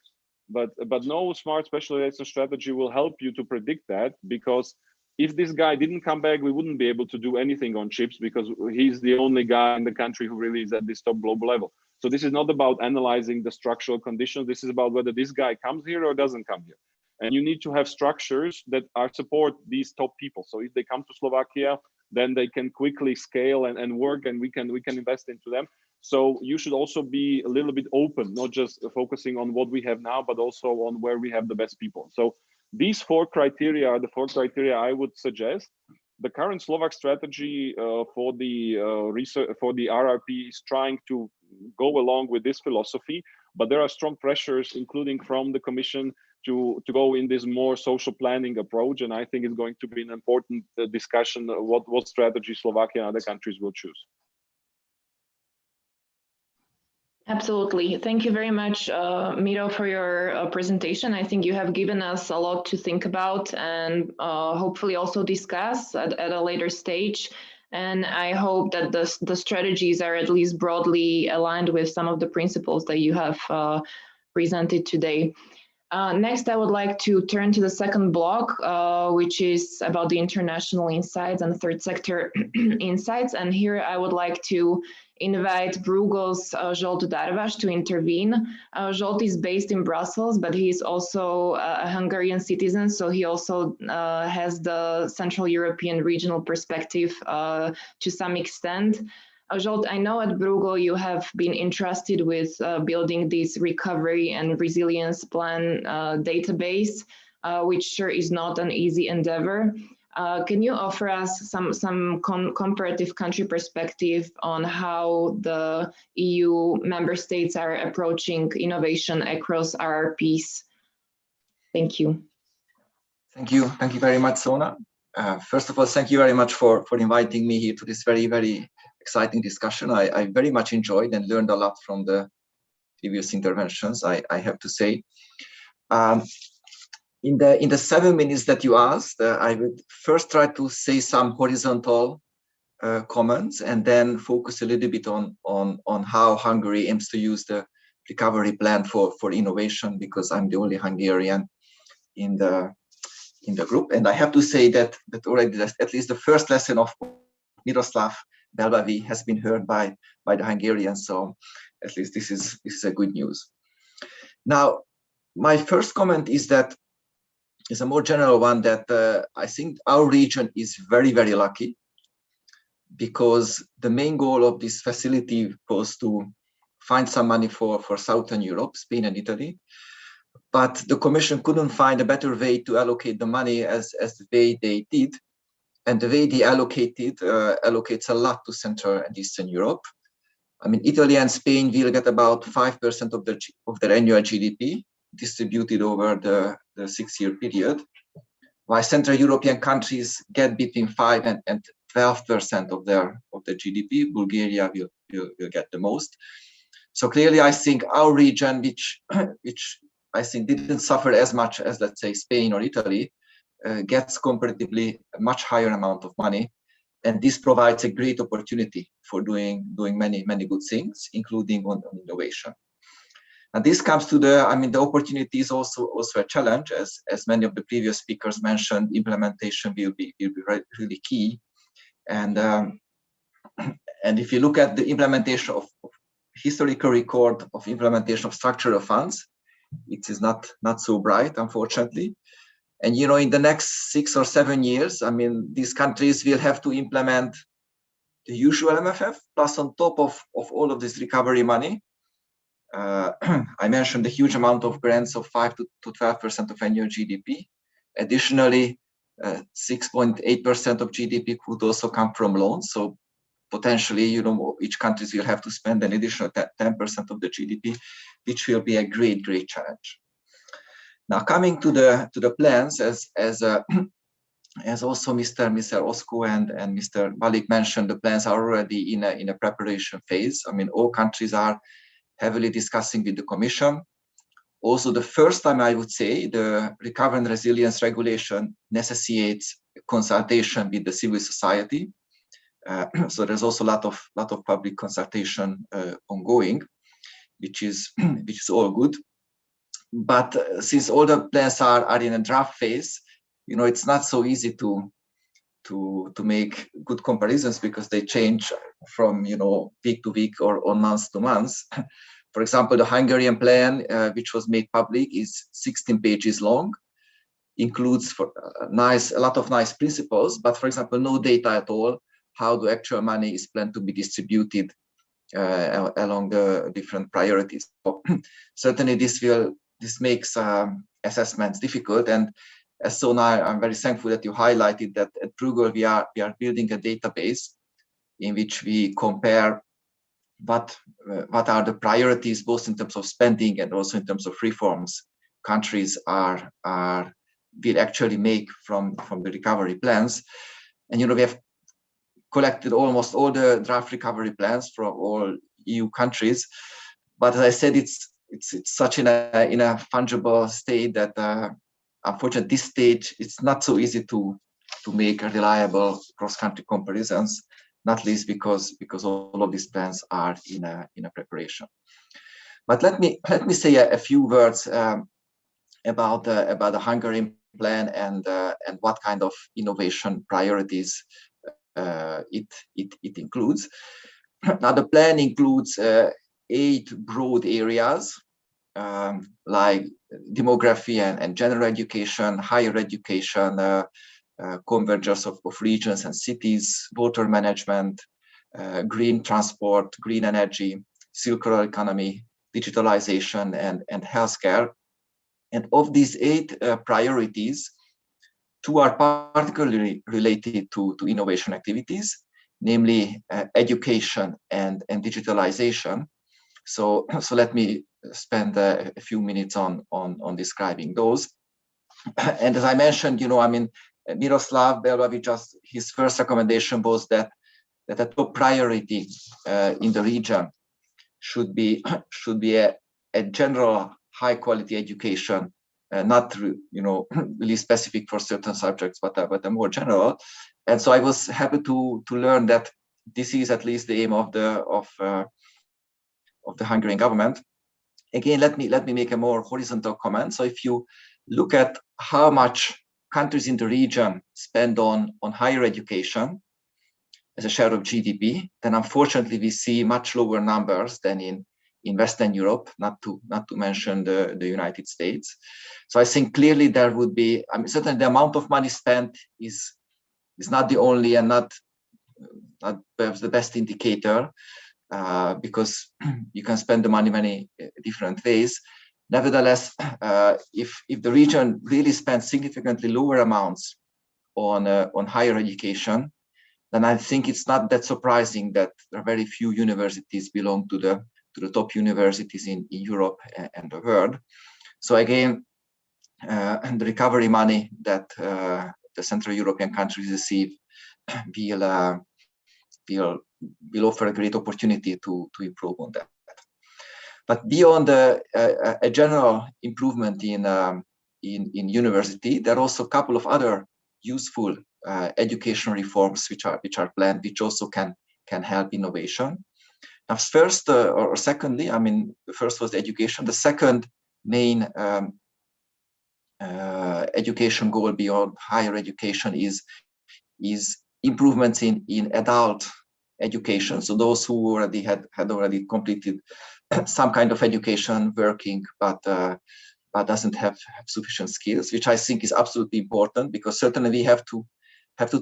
but no smart specialization strategy will help you to predict that, because if this guy didn't come back, we wouldn't be able to do anything on chips because he's the only guy in the country who really is at this top global level. So this is not about analyzing the structural conditions. This is about whether this guy comes here or doesn't come here. And you need to have structures that support these top people. So if they come to Slovakia, then they can quickly scale and work, and we can invest into them. So you should also be a little bit open, not just focusing on what we have now, but also on where we have the best people. So these four criteria are the four criteria I would suggest. The current Slovak strategy for the RRP is trying to go along with this philosophy, but there are strong pressures, including from the Commission, to go in this more social planning approach. And I think it's going to be an important discussion what strategy Slovakia and other countries will choose. Absolutely. Thank you very much, Miro, for your presentation. I think you have given us a lot to think about and hopefully also discuss at a later stage. And I hope that the strategies are at least broadly aligned with some of the principles that you have presented today. Next, I would like to turn to the second block, which is about the international insights and third sector insights. And here I would like to invite Bruegel's Zsolt Darvas to intervene. Zsolt is based in Brussels, but he is also a Hungarian citizen, so he also has the Central European regional perspective to some extent. Zsolt, I know at Bruegel you have been entrusted with building this recovery and resilience plan database, which sure is not an easy endeavor. Can you offer us some comparative country perspective on how the EU member states are approaching innovation across RRPs? Thank you. Thank you very much, Sona. First of all, thank you very much for inviting me here to this very, very exciting discussion. I very much enjoyed and learned a lot from the previous interventions, I have to say. In the 7 minutes that you asked, I would first try to say some horizontal comments and then focus a little bit on how Hungary aims to use the recovery plan for innovation, because I'm the only Hungarian in the group. And I have to say that already at least the first lesson of Miroslav Belbavi has been heard by the Hungarians. So at least this is a good news. Now, my first comment is that is a more general one that I think our region is very, very lucky, because the main goal of this facility was to find some money for Southern Europe, Spain and Italy. But the Commission couldn't find a better way to allocate the money as the way they did. And the way they allocates a lot to Central and Eastern Europe. I mean, Italy and Spain will get about 5% of their annual GDP distributed over the 6-year period, while Central European countries get between 5 and 12% of their GDP. Bulgaria will get the most. So clearly, I think our region, which I think didn't suffer as much as, let's say, Spain or Italy, gets comparatively a much higher amount of money, and this provides a great opportunity for doing many good things, including on innovation. And this comes to the opportunity is also a challenge, as many of the previous speakers mentioned. Implementation will be really key, and if you look at the implementation of historical record of implementation of structural funds, it is not so bright, unfortunately. And in the next 6 or 7 years, these countries will have to implement the usual MFF, plus on top of all of this recovery money. I mentioned the huge amount of grants of 5 to 12% of annual GDP. Additionally, 6.8% of GDP could also come from loans. So potentially, each country will have to spend an additional 10% of the GDP, which will be a great challenge. Now, coming to the plans, as also Mr. Osko and Mr. Balik mentioned, the plans are already in a preparation phase. All countries are heavily discussing with the Commission. Also, the first time, I would say, the Recovery and Resilience regulation necessitates consultation with the civil society. So there's also a lot of public consultation ongoing, which is all good. But since all the plans are in a draft phase, it's not so easy to make good comparisons, because they change from week to week or month to month. For example, the Hungarian plan, which was made public, is 16 pages long, includes a lot of nice principles, but for example, no data at all how the actual money is planned to be distributed along the different priorities. So certainly, this makes assessments difficult, and so now I'm very thankful that you highlighted that at Bruegel we are building a database in which we compare what are the priorities, both in terms of spending and also in terms of reforms countries will actually make from the recovery plans. And we have collected almost all the draft recovery plans from all EU countries, but as I said, it's such in a fungible state that unfortunately at this stage it's not so easy to make a reliable cross-country comparisons, not least because all of these plans are in a preparation. But let me say a few words about the Hungarian plan and what kind of innovation priorities it includes. Now the plan includes 8 broad areas, like demography and general education, higher education, convergence of regions and cities, water management, green transport, green energy, circular economy, digitalization, and healthcare. And of these 8 priorities, 2 are particularly related to innovation activities, namely education and digitalization. So let me spend a few minutes on describing those. And as I mentioned, Miroslav Belovic, his first recommendation was that a top priority in the region should be a general high quality education, not really specific for certain subjects, but a more general. And so I was happy to learn that this is at least the aim of the Hungarian government. Again, let me make a more horizontal comment. So if you look at how much countries in the region spend on higher education as a share of GDP, then unfortunately we see much lower numbers than in in Western Europe, not to mention the United States. So I think clearly there would be, I mean, certainly the amount of money spent is not the only and not perhaps the best indicator, because you can spend the money many different ways. Nevertheless, if the region really spends significantly lower amounts on higher education, then I think it's not that surprising that there are very few universities belong to the top universities in Europe and the world. So again, and the recovery money that the Central European countries receive will offer a great opportunity to improve on that. But beyond a general improvement in university, there are also a couple of other useful education reforms which are planned, which also can help innovation. Now, first or secondly, I mean, the first was education. The second main education goal beyond higher education is improvements in adult education. So those who already had already completed some kind of education, working, but doesn't have sufficient skills, which I think is absolutely important, because certainly we have to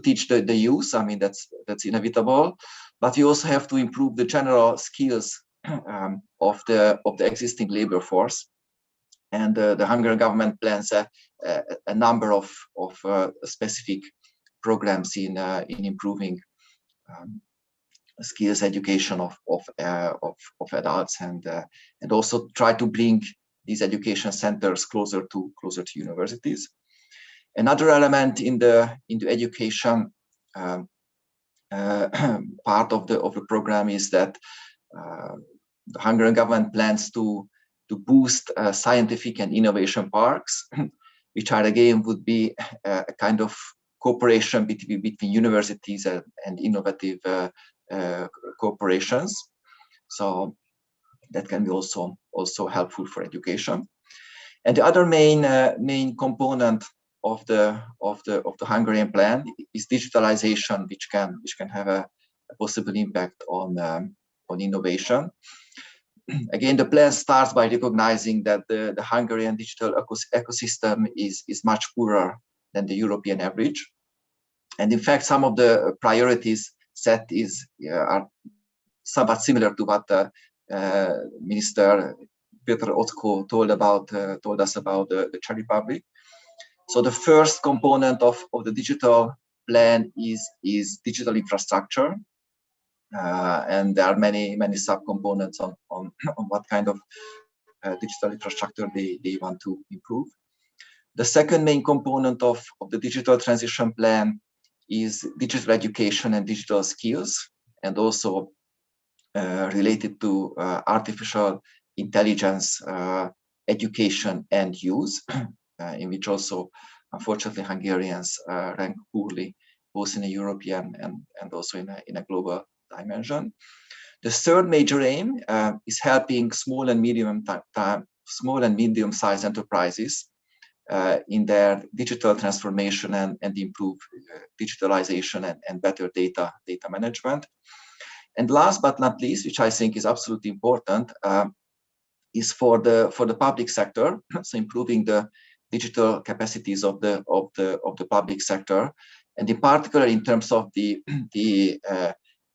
teach the youth. I mean, that's inevitable, but we also have to improve the general skills of the existing labor force. And the Hungarian government plans a number of specific programs in improving skills education of adults, and also try to bring these education centers closer to universities. Another element in the education part of the program is that the Hungarian government plans to boost scientific and innovation parks, which would be a kind of cooperation between universities and innovative corporations. So that can be also helpful for education. And the other main component of the Hungarian plan is digitalization, which can have a possible impact on innovation. Again, the plan starts by recognizing that the Hungarian digital ecosystem is much poorer than the European average. And in fact, some of the priorities set are somewhat similar to what Minister Peter Oecd told us about the Czech Republic. So the first component of the digital plan is digital infrastructure. And there are many subcomponents on what kind of digital infrastructure they want to improve. The second main component of the digital transition plan is digital education and digital skills, and also related to artificial intelligence education and use, in which also, unfortunately, Hungarians rank poorly, both in a European and also in a global dimension. The third major aim is helping small and medium-sized enterprises in their digital transformation and improve digitalization and better data management. And last but not least, which I think is absolutely important, is for the public sector. So improving the digital capacities of the public sector, and in particular in terms of the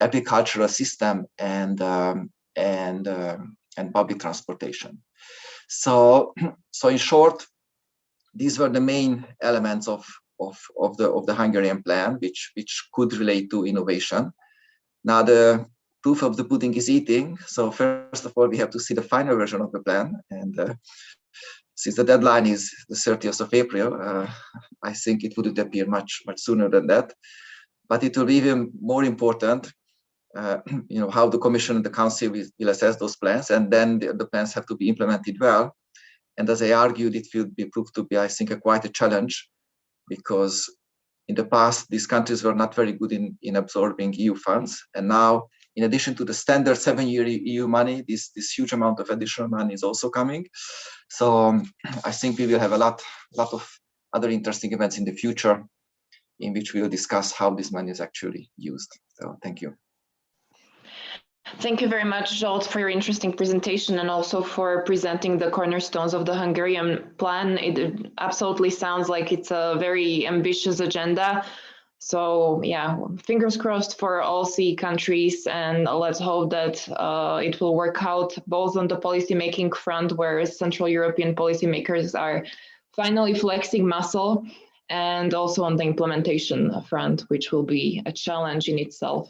agricultural system and public transportation. So in short, these were the main elements of the Hungarian plan, which could relate to innovation. Now the proof of the pudding is eating. So first of all, we have to see the final version of the plan, and since the deadline is the 30th of April, I think it wouldn't appear much sooner than that. But it will be even more important, how the Commission and the Council will assess those plans, and then the plans have to be implemented well. And as I argued, it will be proved to be, I think, quite a challenge, because in the past, these countries were not very good in absorbing EU funds. And now, in addition to the standard 7-year EU money, this huge amount of additional money is also coming. So I think we will have a lot of other interesting events in the future in which we will discuss how this money is actually used. So thank you. Thank you very much, Zsolt, for your interesting presentation and also for presenting the cornerstones of the Hungarian plan. It absolutely sounds like it's a very ambitious agenda. So yeah, fingers crossed for all CE countries, and let's hope that it will work out both on the policymaking front, where Central European policymakers are finally flexing muscle, and also on the implementation front, which will be a challenge in itself.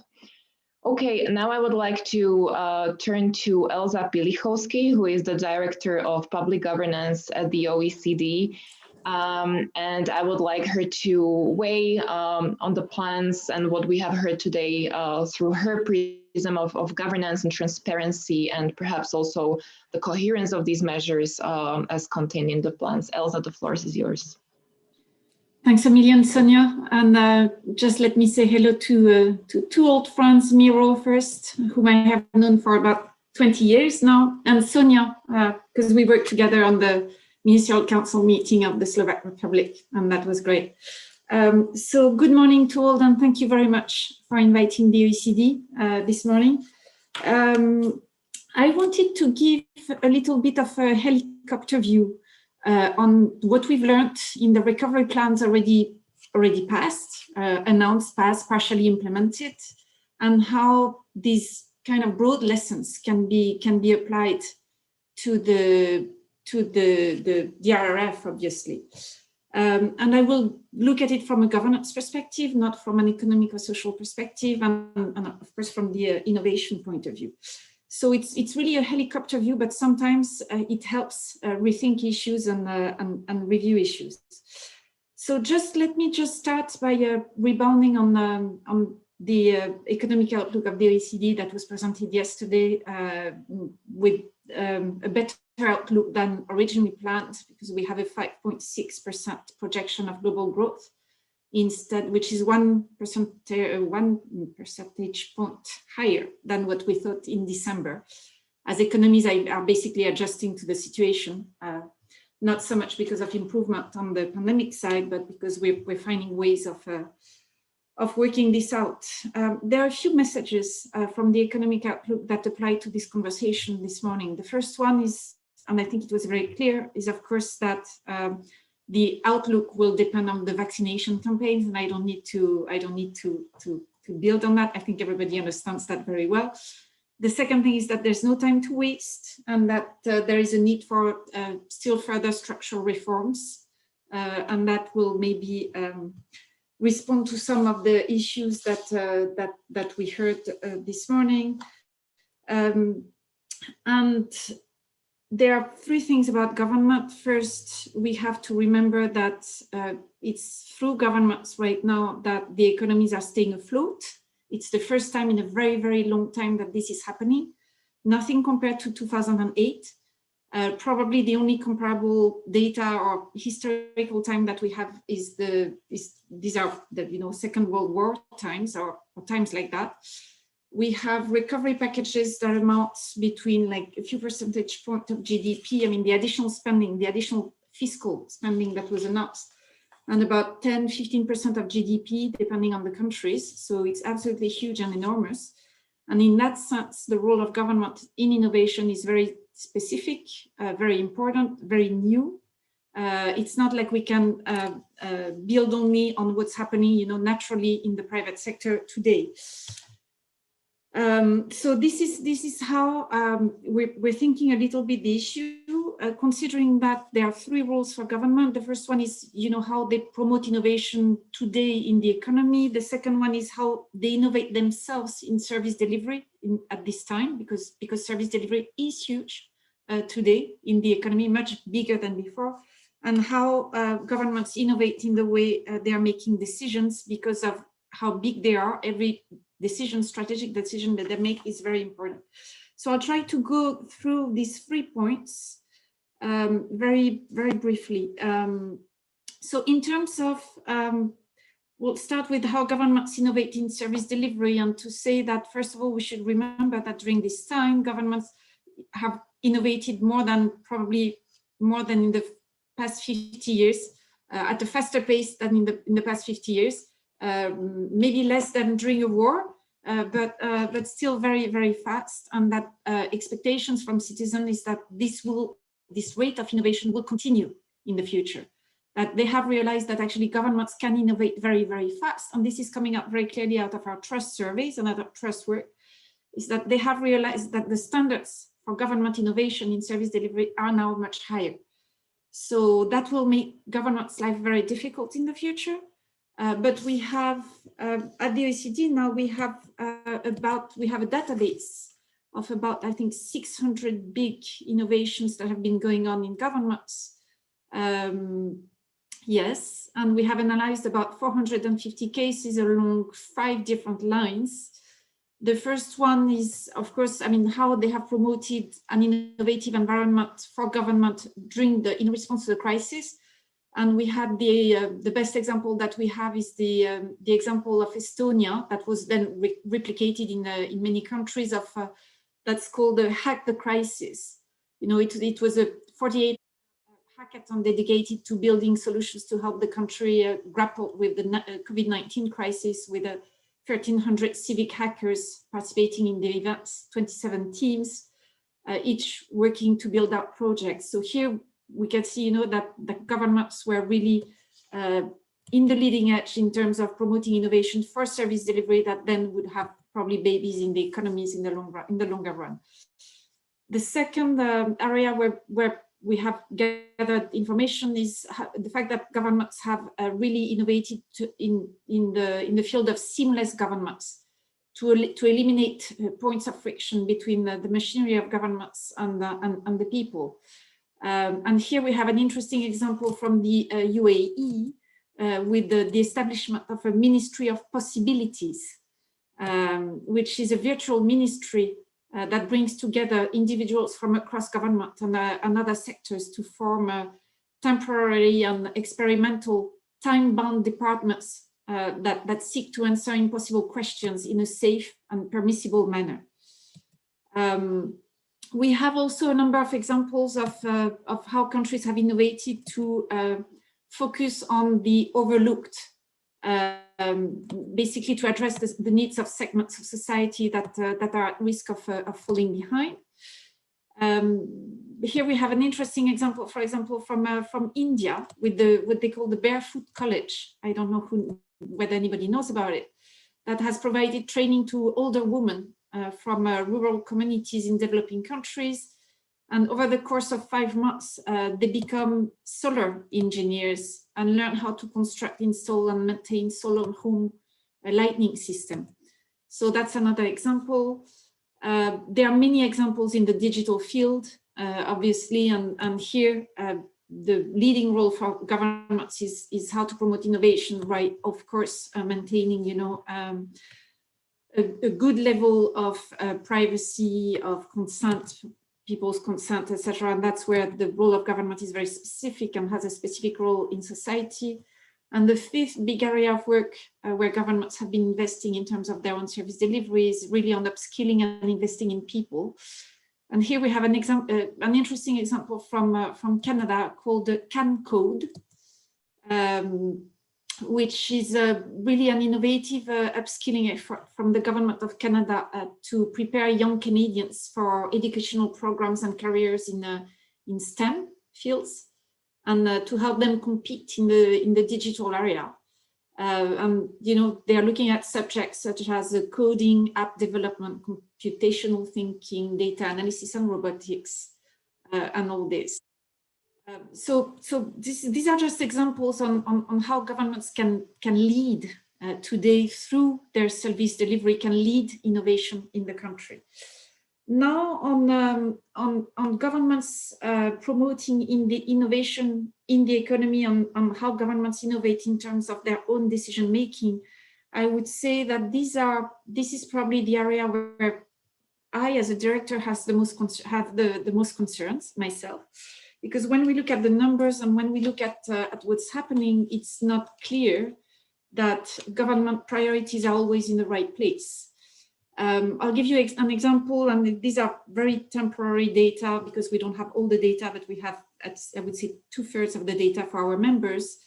Okay, now I would like to turn to Elza Pilichowski, who is the Director of Public Governance at the OECD. And I would like her to weigh on the plans and what we have heard today through her prism of governance and transparency, and perhaps also the coherence of these measures as contained in the plans. Elza, the floor is yours. Thanks a million, Sonia. And just let me say hello to two old friends, Miro first, whom I have known for about 20 years now, and Sonia, because we worked together on the Ministerial Council meeting of the Slovak Republic, and that was great. So good morning to all, and thank you very much for inviting the OECD this morning. I wanted to give a little bit of a helicopter view on what we've learned in the recovery plans already passed, announced, passed, partially implemented, and how these kind of broad lessons can be applied to the RRF, obviously. And I will look at it from a governance perspective, not from an economic or social perspective, and of course from the innovation point of view. So it's really a helicopter view, but sometimes it helps rethink issues and review issues. So let me start by rebounding on the economic outlook of the OECD that was presented yesterday with a better outlook than originally planned, because we have a 5.6% projection of global growth instead, which is 1 percentage point higher than what we thought in December, as economies are basically adjusting to the situation, not so much because of improvement on the pandemic side, but because we're finding ways of working this out. There are a few messages from the economic outlook that apply to this conversation this morning. The first one is, and I think it was very clear, is of course that the outlook will depend on the vaccination campaigns, and I don't need to build on that. I think everybody understands that very well. The second thing is that there's no time to waste, and that there is a need for still further structural reforms, and that will maybe respond to some of the issues that we heard this morning. And there are three things about government. First, we have to remember that it's through governments right now that the economies are staying afloat. It's the first time in a very, very long time that this is happening. Nothing compared to 2008. Probably the only comparable data or historical time that we have is these are the Second World War times or times like that. We have recovery packages that amount between like a few percentage points of GDP. I mean, the additional spending, the additional fiscal spending that was announced, and about 10–15% of GDP, depending on the countries. So it's absolutely huge and enormous. And in that sense, the role of government in innovation is very specific, very important, very new. It's not like we can build only on what's happening, naturally in the private sector today. So this is how we're thinking a little bit the issue, considering that there are three roles for government. The first one is, how they promote innovation today in the economy. The second one is how they innovate themselves in service delivery at this time, because service delivery is huge today in the economy, much bigger than before, and how governments innovate in the way they are making decisions because of how big they are. Every strategic decision that they make is very important. So I'll try to go through these 3 points very, very briefly. So in terms of, we'll start with how governments innovate in service delivery, and to say that, first of all, we should remember that during this time, governments have innovated probably more than in the past 50 years, at a faster pace than in the past 50 years. Maybe less than during a war, but still very, very fast, and that expectations from citizens is that this rate of innovation will continue in the future. That they have realized that actually governments can innovate very, very fast, and this is coming up very clearly out of our trust surveys and other trust work, is that they have realized that the standards for government innovation in service delivery are now much higher. So that will make government's life very difficult in the future. But we have at the Oecd now we have a database of about, I think, 600 big innovations that have been going on in governments. Yes, and we have analyzed about 450 cases along 5 different lines. The first one is, of course, I mean, how they have promoted an innovative environment for government in response to the crisis. And we had the best example that we have is the example of Estonia that was then replicated in many countries of that's called the Hack the Crisis. You know, it was a 48 hackathon dedicated to building solutions to help the country grapple with the COVID-19 crisis, with 1,300 civic hackers participating in the events, 27 teams, each working to build out projects. So here we can see, you know, that the governments were really in the leading edge in terms of promoting innovation for service delivery that then would have probably babies in the economies in the longer run. The second area where we have gathered information is the fact that governments have really innovated in the field of seamless governments to eliminate points of friction between the machinery of governments and the people. And here we have an interesting example from the UAE with the establishment of a Ministry of Possibilities, which is a virtual ministry that brings together individuals from across government and other sectors to form temporary and experimental time-bound departments that seek to answer impossible questions in a safe and permissible manner. We have also a number of examples of how countries have innovated to focus on the overlooked, basically to address the needs of segments of society that are at risk of falling behind. Here we have an interesting example, for example, from India with what they call the Barefoot College. I don't know whether anybody knows about it. That has provided training to older women from rural communities in developing countries. And over the course of 5 months, they become solar engineers and learn how to construct, install, and maintain solar home lighting system. So that's another example. There are many examples in the digital field, obviously, and here the leading role for governments is how to promote innovation, right? Of course, maintaining, you know, a good level of privacy, of consent, people's consent, etc. And that's where the role of government is very specific and has a specific role in society. And the 5th big area of work where governments have been investing in terms of their own service delivery is really on upskilling and investing in people. And here we have an interesting example from Canada called the CAN Code, which is really an innovative upskilling effort from the government of Canada to prepare young Canadians for educational programs and careers in STEM fields, and to help them compete in the digital area. And you know, they are looking at subjects such as coding, app development, computational thinking, data analysis, and robotics, and all this. So these are just examples on how governments can lead today through their service delivery, can lead innovation in the country. Now on governments promoting in the innovation in the economy, on how governments innovate in terms of their own decision making, I would say that this is probably the area where I, as a director, have the most concerns myself. Because when we look at the numbers and when we look at what's happening, it's not clear that government priorities are always in the right place. I'll give you an example, and these are very temporary data because we don't have all the data, but we have, I would say, 2/3 of the data for our members.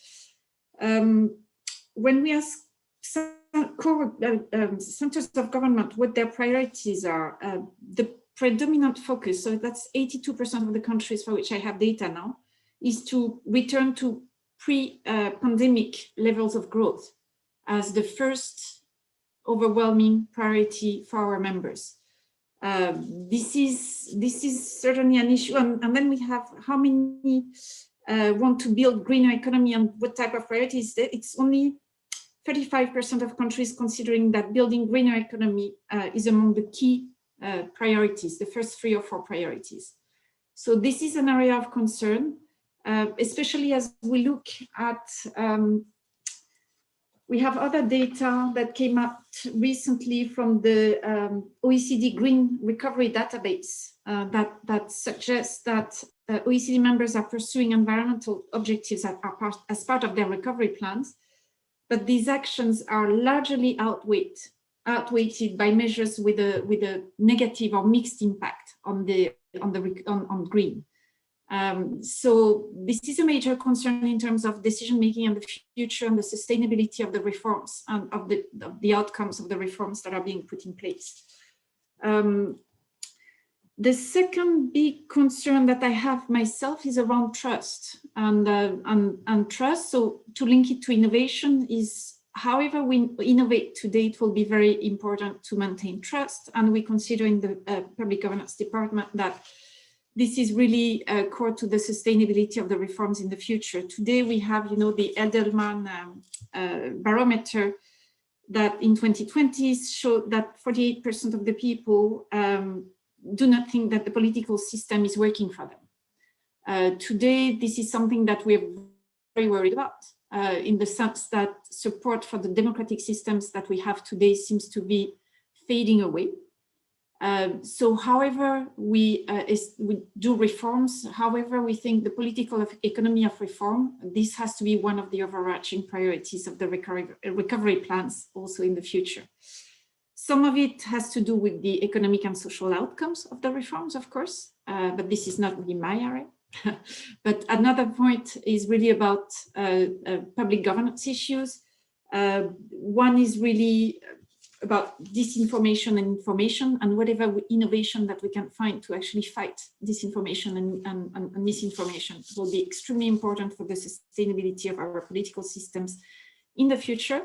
When we ask some centers of government, what their priorities are, the predominant focus, so that's 82% of the countries for which I have data now, is to return to pre-pandemic levels of growth as the first overwhelming priority for our members. This is certainly an issue, and then we have how many want to build greener economy and what type of priorities. It's only 35% of countries considering that building greener economy is among the key priorities, the first 3 or 4 priorities. So this is an area of concern, especially as we look at, we have other data that came out recently from the OECD Green Recovery database that suggests that OECD members are pursuing environmental objectives as part of their recovery plans, but these actions are largely outweighed by measures with a negative or mixed impact on green. So this is a major concern in terms of decision making and the future and the sustainability of the reforms and of the outcomes of the reforms that are being put in place. The second big concern that I have myself is around trust and trust. So to link it to innovation is, however we innovate today, it will be very important to maintain trust. And we consider in the Public Governance Department that this is really core to the sustainability of the reforms in the future. Today we have, the Edelman barometer that in 2020 showed that 48% of the people do not think that the political system is working for them. Today, this is something that we're very worried about, in the sense that support for the democratic systems that we have today seems to be fading away. So however we do reforms, however we think the political economy of reform, this has to be one of the overarching priorities of the recovery plans also in the future. Some of it has to do with the economic and social outcomes of the reforms, of course, but this is not really my area. But another point is really about public governance issues. One is really about disinformation and information, and whatever innovation that we can find to actually fight disinformation and misinformation will be extremely important for the sustainability of our political systems in the future.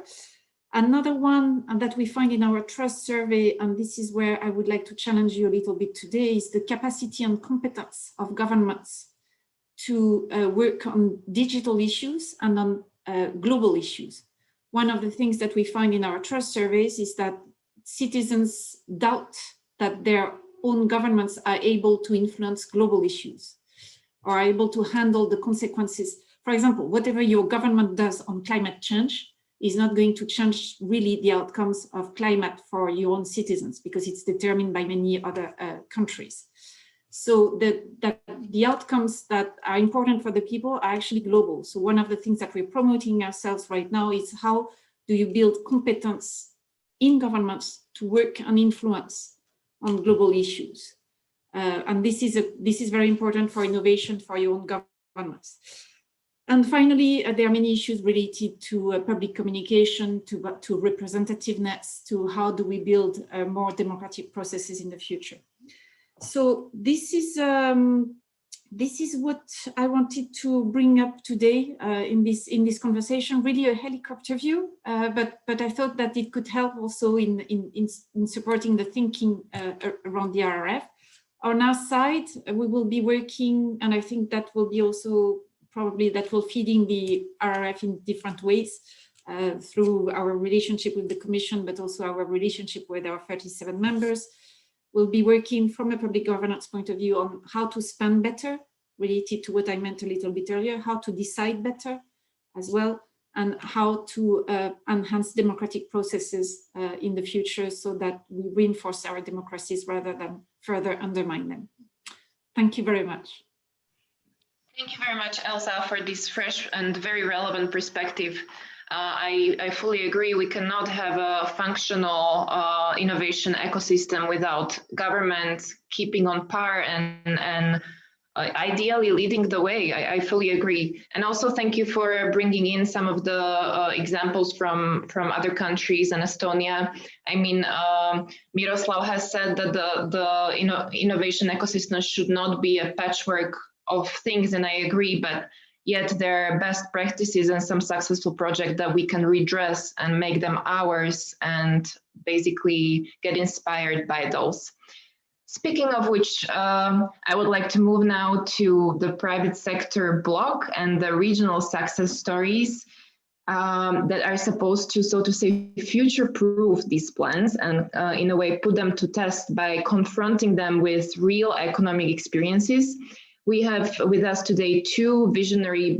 Another one that we find in our trust survey, and this is where I would like to challenge you a little bit today, is the capacity and competence of governments to work on digital issues and on global issues. One of the things that we find in our trust surveys is that citizens doubt that their own governments are able to influence global issues or are able to handle the consequences. For example, whatever your government does on climate change is not going to change really the outcomes of climate for your own citizens because it's determined by many other countries. So the outcomes that are important for the people are actually global. So one of the things that we're promoting ourselves right now is how do you build competence in governments to work and influence on global issues. And this is very important for innovation for your own governments. And finally, there are many issues related to public communication, to representativeness, to how do we build more democratic processes in the future. So this is what I wanted to bring up today in this conversation. Really a helicopter view, but I thought that it could help also in supporting the thinking around the RRF. On our side, we will be working, and I think that will be also probably that will feed in the RRF in different ways through our relationship with the Commission, but also our relationship with our 37 members. We'll be working from a public governance point of view on how to spend better, related to what I meant a little bit earlier, how to decide better as well, and how to enhance democratic processes in the future so that we reinforce our democracies rather than further undermine them. Thank you very much. Thank you very much, Elsa, for this fresh and very relevant perspective. I fully agree. We cannot have a functional innovation ecosystem without governments keeping on par and ideally leading the way. I fully agree. And also thank you for bringing in some of the examples from other countries and Estonia. I mean, Miroslav has said that the innovation ecosystem should not be a patchwork of things, and I agree, but yet there are best practices and some successful projects that we can redress and make them ours and basically get inspired by those. Speaking of which, I would like to move now to the private sector block and the regional success stories that are supposed to, so to say, future-proof these plans and in a way put them to test by confronting them with real economic experiences. We have with us today two visionary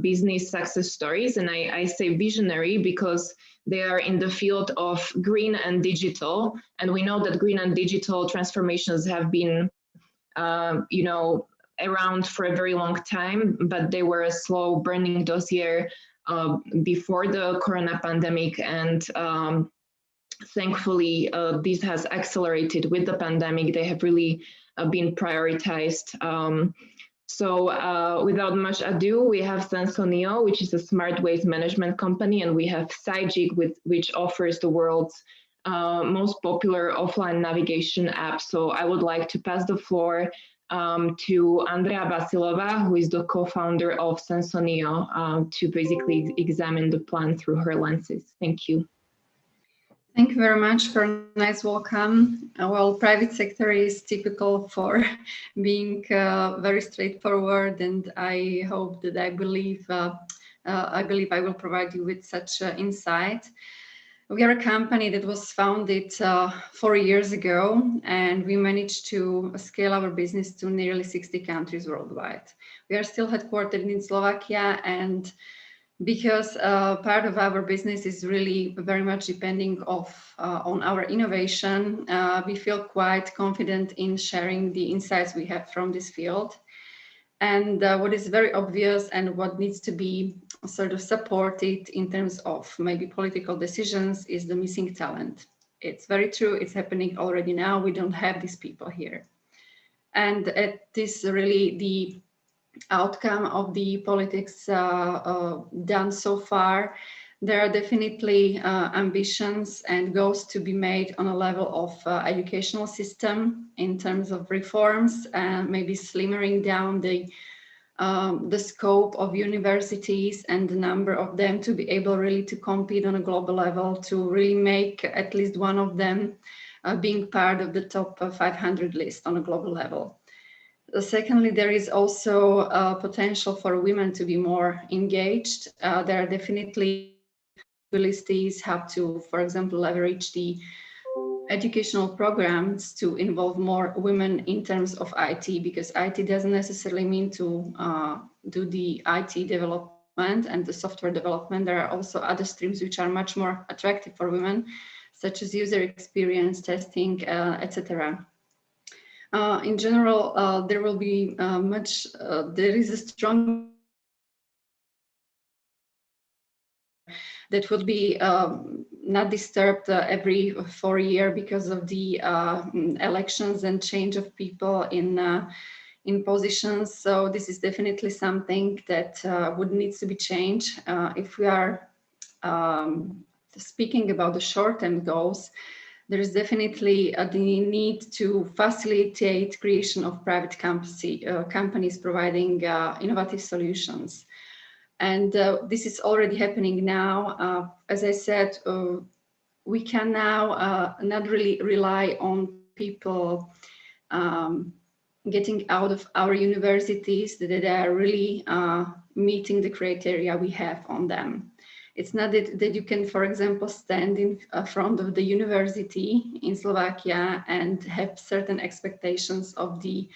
business success stories, and I say visionary because they are in the field of green and digital, and we know that green and digital transformations have been, around for a very long time, but they were a slow burning dossier before the corona pandemic, and thankfully this has accelerated with the pandemic. They have really been prioritized. So without much ado, we have Sensoneo, which is a smart waste management company, and we have Sajik, which offers the world's most popular offline navigation app. So I would like to pass the floor to Andrea Vasilova, who is the co-founder of Sensoneo, to basically examine the plan through her lenses. Thank you. Thank you very much for a nice welcome. Well, private sector is typical for being very straightforward, and I hope that I believe I will provide you with such insight. We are a company that was founded 4 years ago, and we managed to scale our business to nearly 60 countries worldwide. We are still headquartered in Slovakia, and because part of our business is really very much depending on our innovation, we feel quite confident in sharing the insights we have from this field. And what is very obvious and what needs to be sort of supported in terms of maybe political decisions is the missing talent. It's very true, it's happening already now. We don't have these people here. And it is really the outcome of the politics done so far. There are definitely ambitions and goals to be made on a level of educational system in terms of reforms, maybe slimmering down the scope of universities and the number of them to be able really to compete on a global level, to really make at least one of them being part of the top 500 list on a global level. Secondly, there is also potential for women to be more engaged. There are definitely abilities how to, for example, leverage the educational programs to involve more women in terms of IT, because IT doesn't necessarily mean to do the IT development and the software development. There are also other streams which are much more attractive for women, such as user experience, testing, etc. In general, there will be there is a strong that will be not disturbed every 4 years because of the elections and change of people in positions. So this is definitely something that would need to be changed. If we are speaking about the short-term goals, there is definitely the need to facilitate creation of private companies providing innovative solutions. And this is already happening now. As I said, we can now not really rely on people getting out of our universities that are really meeting the criteria we have on them. It's not that you can, for example, stand in front of the university in Slovakia and have certain expectations of the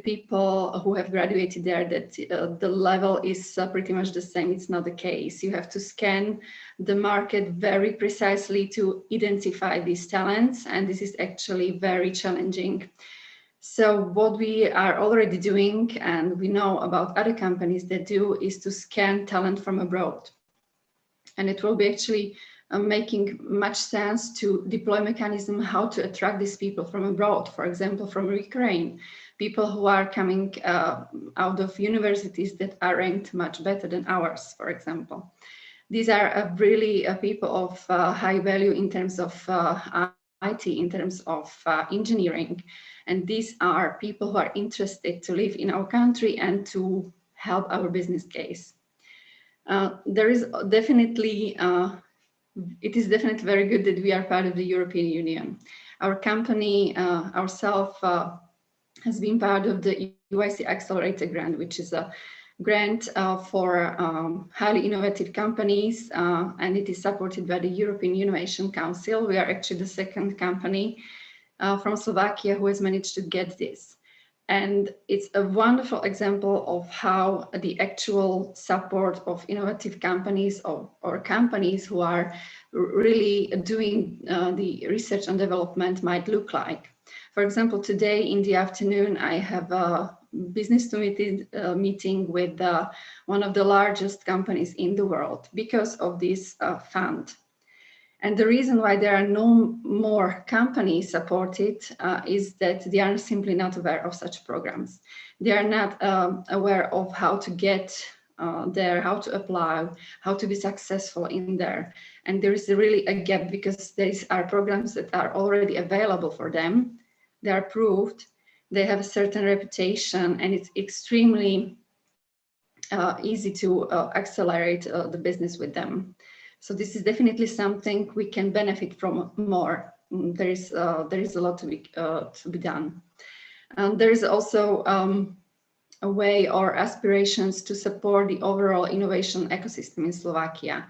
people who have graduated there, that the level is pretty much the same. It's not the case. You have to scan the market very precisely to identify these talents, and this is actually very challenging. So what we are already doing, and we know about other companies that do, is to scan talent from abroad. And it will be actually making much sense to deploy mechanism how to attract these people from abroad, for example, from Ukraine, people who are coming out of universities that are ranked much better than ours, for example. These are really people of high value in terms of IT, in terms of engineering. And these are people who are interested to live in our country and to help our business case. There is definitely, it is definitely very good that we are part of the European Union. Our company ourselves has been part of the UIC Accelerator Grant, which is a grant for highly innovative companies, and it is supported by the European Innovation Council. We are actually the second company from Slovakia who has managed to get this. And it's a wonderful example of how the actual support of innovative companies or companies who are really doing the research and development might look like. For example, today in the afternoon, I have a business meeting with one of the largest companies in the world because of this fund. And the reason why there are no more companies supported is that they are simply not aware of such programs. They are not aware of how to get there, how to apply, how to be successful in there. And there is really a gap because these are programs that are already available for them. They are approved, they have a certain reputation, and it's extremely easy to accelerate the business with them. So this is definitely something we can benefit from more. There is a lot to be done. There is also a way or aspirations to support the overall innovation ecosystem in Slovakia.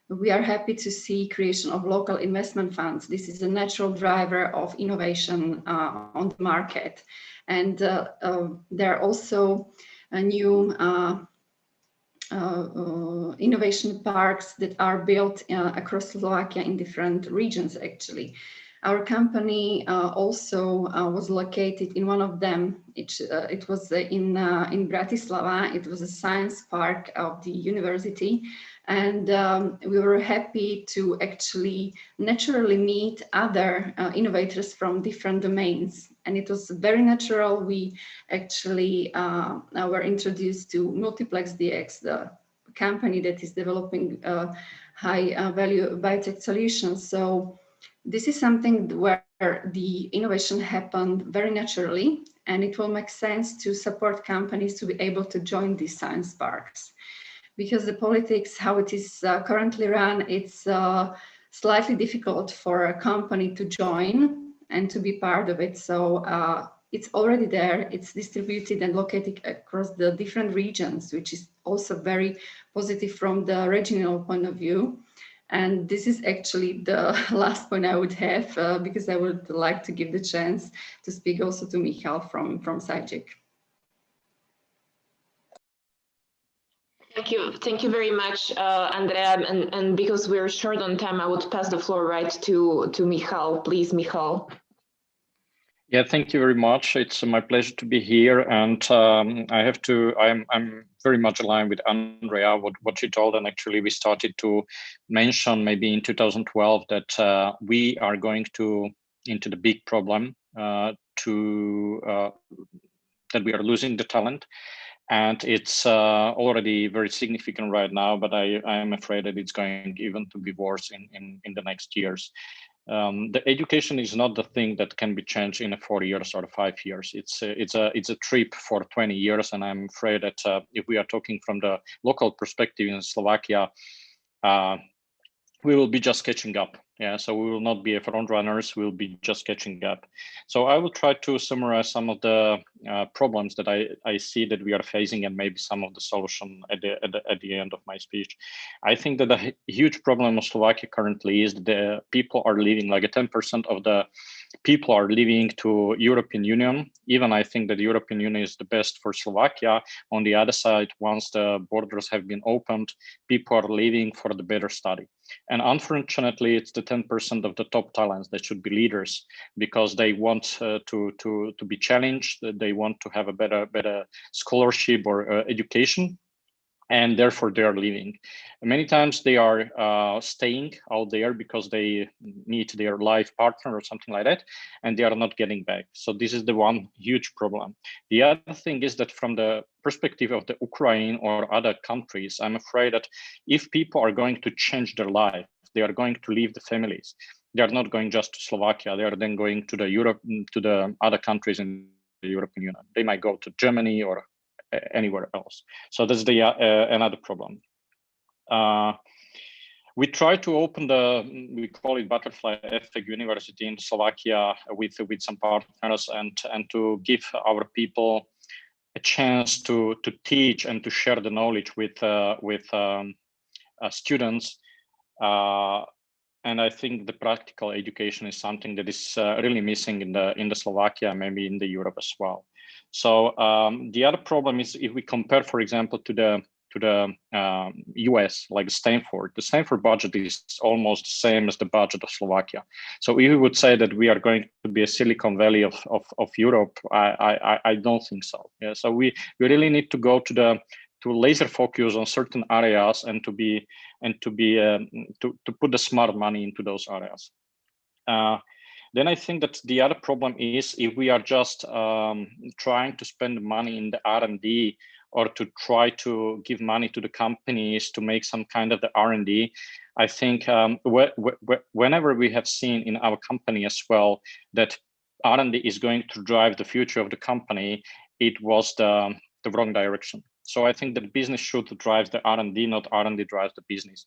We are happy to see creation of local investment funds. This is a natural driver of innovation on the market. And there are also new innovation parks that are built across Slovakia in different regions, actually. Our company also was located in one of them. It was in Bratislava. It was a science park of the university. And we were happy to actually naturally meet other innovators from different domains. And it was very natural. We actually were introduced to Multiplex DX, the company that is developing high value biotech solutions. So this is something where the innovation happened very naturally, and it will make sense to support companies to be able to join these science parks. Because the politics, how it is currently run, it's slightly difficult for a company to join and to be part of it. So it's already there, it's distributed and located across the different regions, which is also very positive from the regional point of view. And this is actually the last point I would have, because I would like to give the chance to speak also to Michal from SciGIC. Thank you very much, Andrea. And because we're short on time, I would pass the floor right to Michal. Please, Michal. Yeah, thank you very much. It's my pleasure to be here, and I'm very much aligned with Andrea what she told, and actually we started to mention maybe in 2012 that we are going into the big problem that we are losing the talent. And it's already very significant right now, but I am afraid that it's going even to be worse in the next years. The education is not the thing that can be changed in 4 years or 5 years. It's a trip for 20 years, and I'm afraid that if we are talking from the local perspective in Slovakia, we will be just catching up. Yeah, so we will not be a front runners. We'll be just catching up. So I will try to summarize some of the problems that I see that we are facing, and maybe some of the solution at the end of my speech. I think that the huge problem of Slovakia currently is that the people are leaving, like 10% of the people are leaving to European Union. Even I think that the European Union is the best for Slovakia. On the other side, once the borders have been opened, people are leaving for the better study. And unfortunately, it's the 10% of the top talents that should be leaders, because they want to be challenged. They want to have a better scholarship or education. and therefore they are leaving. Many times they are staying out there because they need their life partner or something like that, and they are not getting back. So this is the one huge problem. The other thing is that from the perspective of the Ukraine or other countries, I'm afraid that if people are going to change their life, they are going to leave the families. They are not going just to Slovakia. They are then going to the other countries in the European Union. They might go to Germany or anywhere else. So that's the another problem. We try to open we call it Butterfly Effect University in Slovakia with some partners and to give our people a chance to teach and to share the knowledge with students. And I think the practical education is something that is really missing in the Slovakia, maybe in the Europe as well. So the other problem is if we compare, for example, to the US, like Stanford, the Stanford budget is almost the same as the budget of Slovakia. So if we would say that we are going to be a Silicon Valley of Europe, I don't think so. Yeah, so we really need to go to laser focus on certain areas and to put the smart money into those areas. Then I think that the other problem is if we are just trying to spend money in the R&D or to try to give money to the companies to make some kind of the R&D, I think whenever we have seen in our company as well that R&D is going to drive the future of the company, it was the wrong direction. So I think that business should drive the R&D, not R&D drives the business.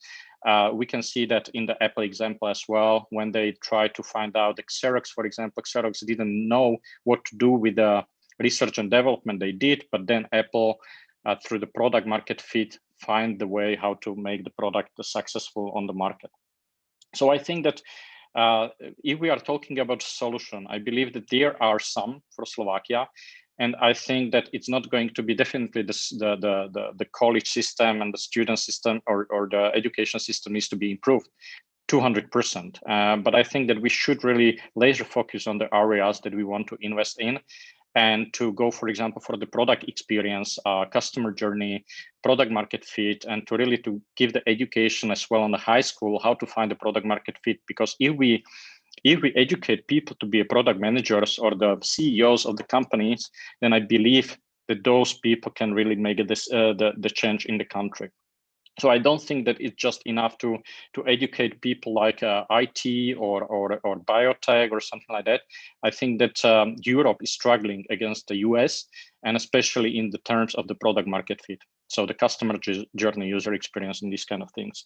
We can see that in the Apple example as well, when they tried to find out the Xerox, for example, Xerox didn't know what to do with the research and development they did, but then Apple, through the product market fit, find the way how to make the product successful on the market. So I think that if we are talking about solution, I believe that there are some for Slovakia. And I think that it's not going to be definitely the college system and the student system or the education system needs to be improved 200%. But I think that we should really laser focus on the areas that we want to invest in and to go, for example, for the product experience, customer journey, product market fit, and to really to give the education as well on the high school, how to find the product market fit. Because if we educate people to be a product managers or the CEOs of the companies, then I believe that those people can really make the change in the country. So I don't think that it's just enough to educate people like IT or biotech or something like that. I think that Europe is struggling against the US, and especially in the terms of the product market fit. So the customer journey, user experience, and these kind of things.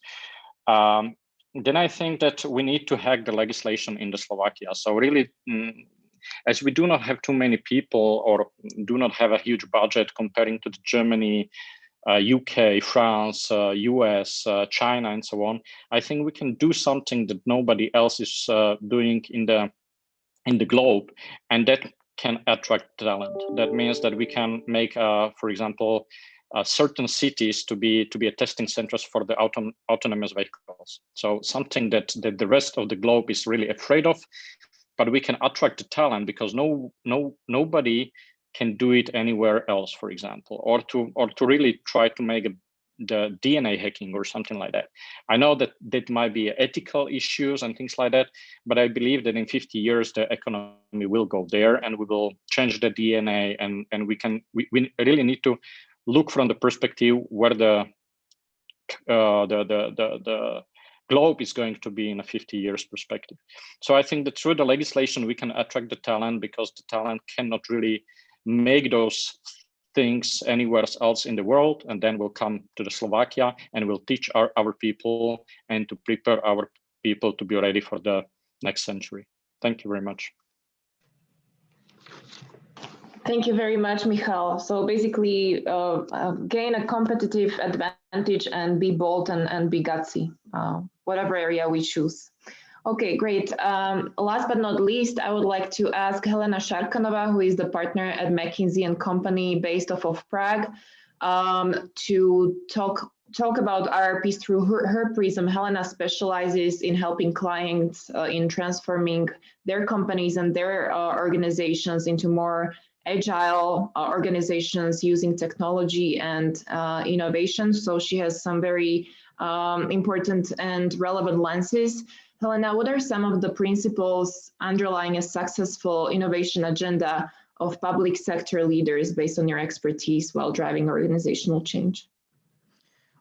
Then I think that we need to hack the legislation in the Slovakia. So really, as we do not have too many people or do not have a huge budget comparing to Germany, UK, France, US, China, and so on, I think we can do something that nobody else is doing in the globe, and that can attract talent. That means that we can make, for example, certain cities to be a testing centers for the autonomous vehicles. So something that the rest of the globe is really afraid of, but we can attract the talent because nobody can do it anywhere else, for example, or to really try to make the DNA hacking or something like that. I know that might be ethical issues and things like that, but I believe that in 50 years the economy will go there and we will change the DNA, and we really need to look from the perspective where the globe is going to be in a 50 years perspective. So I think that through the legislation we can attract the talent, because the talent cannot really make those things anywhere else in the world, and then we'll come to the Slovakia and we'll teach our people and to prepare our people to be ready for the next century. Thank you very much. Thank you very much, Michal. So basically, gain a competitive advantage and be bold and be gutsy, whatever area we choose. Okay, great. Last but not least, I would like to ask Helena Sharkanova, who is the partner at McKinsey & Company based off of Prague, to talk about RRPs through her prism. Helena specializes in helping clients in transforming their companies and their organizations into more agile organizations using technology and innovation. So she has some very important and relevant lenses. Helena, what are some of the principles underlying a successful innovation agenda of public sector leaders based on your expertise while driving organizational change?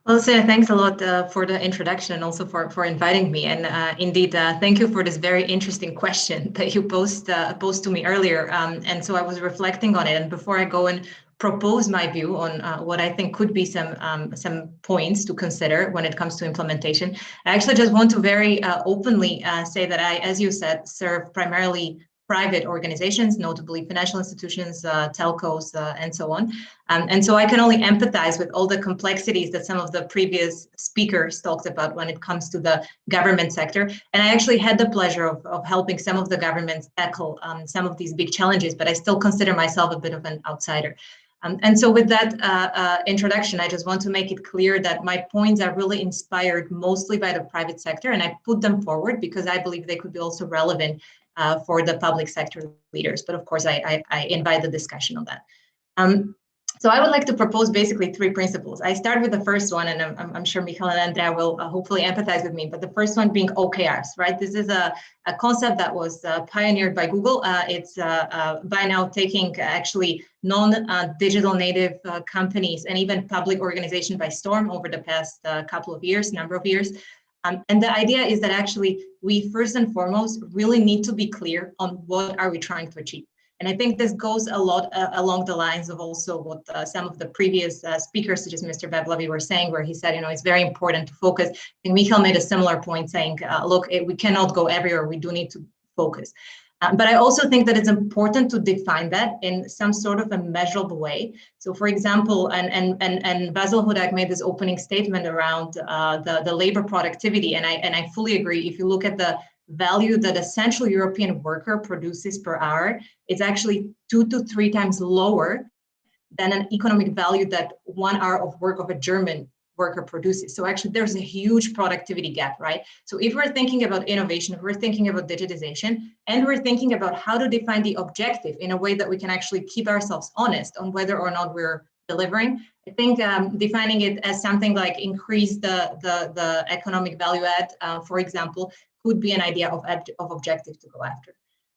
Well, Sarah, thanks a lot for the introduction and also for inviting me. And indeed, thank you for this very interesting question that you posed to me earlier. And so I was reflecting on it. And before I go and propose my view on what I think could be some points to consider when it comes to implementation, I actually just want to very openly say that I, as you said, serve primarily private organizations, notably financial institutions, telcos, and so on. And so I can only empathize with all the complexities that some of the previous speakers talked about when it comes to the government sector. And I actually had the pleasure of helping some of the governments tackle some of these big challenges, but I still consider myself a bit of an outsider. And so with that introduction, I just want to make it clear that my points are really inspired mostly by the private sector, and I put them forward because I believe they could be also relevant for the public sector leaders. But of course, I invite the discussion on that. So I would like to propose basically 3 principles. I start with the first one, and I'm sure Michal and Andrea will hopefully empathize with me, but the first one being OKRs, right? This is a concept that was pioneered by Google. It's by now taking actually non-digital native companies and even public organizations by storm over the past number of years. And the idea is that actually we first and foremost really need to be clear on what are we trying to achieve. And I think this goes a lot along the lines of also what some of the previous speakers, such as Mr. Bevlavi, were saying, where he said, it's very important to focus. I think Michal made a similar point saying, look, we cannot go everywhere. We do need to focus. But I also think that it's important to define that in some sort of a measurable way. So, for example, and Basil Hudak made this opening statement around the labor productivity, and I fully agree. If you look at the value that a Central European worker produces per hour, it's actually 2 to 3 times lower than an economic value that 1 hour of work of a German worker produces. So actually there's a huge productivity gap, right? So if we're thinking about innovation, if we're thinking about digitization, and we're thinking about how to define the objective in a way that we can actually keep ourselves honest on whether or not we're delivering, I think defining it as something like increase the economic value add, for example, could be an idea of objective to go after.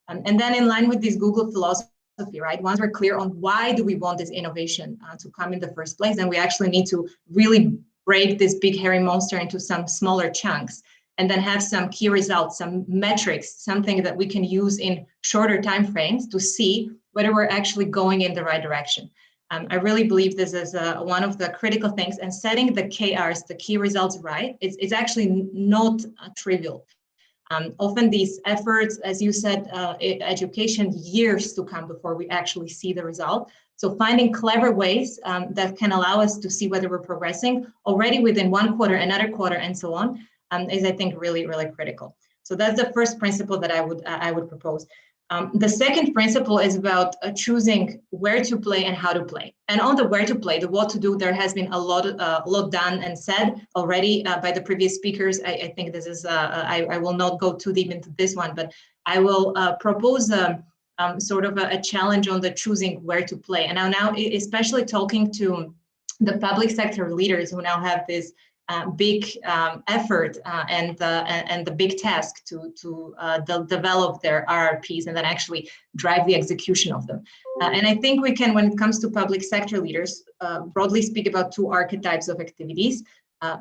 And then in line with this Google philosophy, right? Once we're clear on why do we want this innovation to come in the first place, then we actually need to really break this big hairy monster into some smaller chunks and then have some key results, some metrics, something that we can use in shorter timeframes to see whether we're actually going in the right direction. I really believe this is one of the critical things, and setting the KRs, the key results, right, it's actually not trivial. Often these efforts, as you said, education, years to come before we actually see the result. So finding clever ways that can allow us to see whether we're progressing already within 1 quarter, another quarter, and so on, is, I think, really, really critical. So that's the first principle that I would propose. The second principle is about choosing where to play and how to play. And on the where to play, the what to do, there has been a lot done and said already by the previous speakers. I think this is, I will not go too deep into this one, but I will propose sort of a challenge on the choosing where to play. And now especially talking to the public sector leaders who now have this big effort and the big task to develop their RRPs and then actually drive the execution of them. And I think we can, when it comes to public sector leaders, broadly speak about 2 archetypes of activities.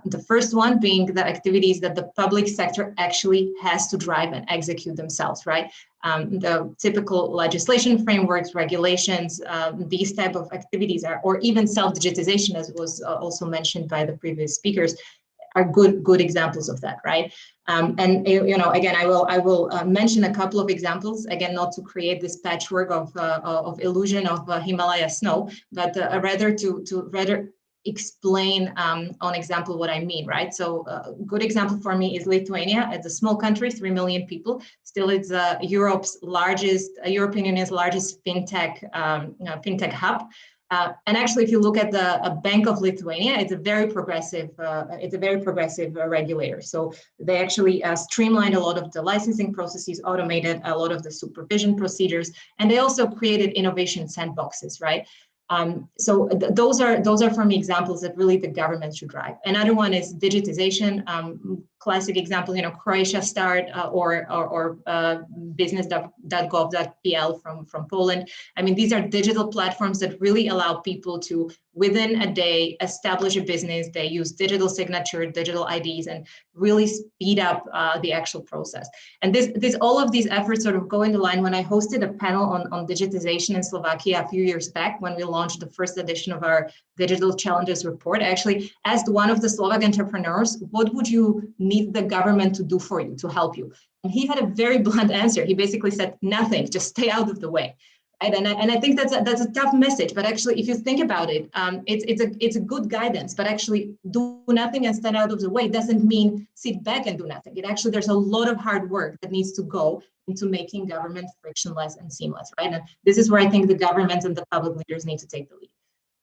The first one being the activities that the public sector actually has to drive and execute themselves, right? The typical legislation frameworks, regulations, these type of activities are, or even self-digitization, as was also mentioned by the previous speakers, are good examples of that, right? And again, I will mention a couple of examples, again, not to create this patchwork of illusion of Himalaya snow, but rather to explain on example what I mean, right? So a good example for me is Lithuania. It's a small country, 3 million people. Still, it's European Union's largest fintech hub. And actually, if you look at the Bank of Lithuania, it's a very progressive regulator. So they actually streamlined a lot of the licensing processes, automated a lot of the supervision procedures, and they also created innovation sandboxes, right? So those are for me examples that really the government should drive. Another one is digitization. Classic example, Croatia Start or business.gov.pl from Poland. I mean, these are digital platforms that really allow people to, within a day, establish a business. They use digital signature, digital IDs, and really speed up the actual process. And all of these efforts sort of go into line. When I hosted a panel on digitization in Slovakia a few years back, when we launched the first edition of our Digital Challenges report, I actually asked one of the Slovak entrepreneurs, what would you need the government to do for you, to help you? And he had a very blunt answer. He basically said, nothing, just stay out of the way. Right? And I think that's a tough message, but actually, if you think about it, it's a good guidance. But actually, do nothing and stand out of the way doesn't mean sit back and do nothing. It actually, there's a lot of hard work that needs to go into making government frictionless and seamless, right? And this is where I think the government and the public leaders need to take the lead.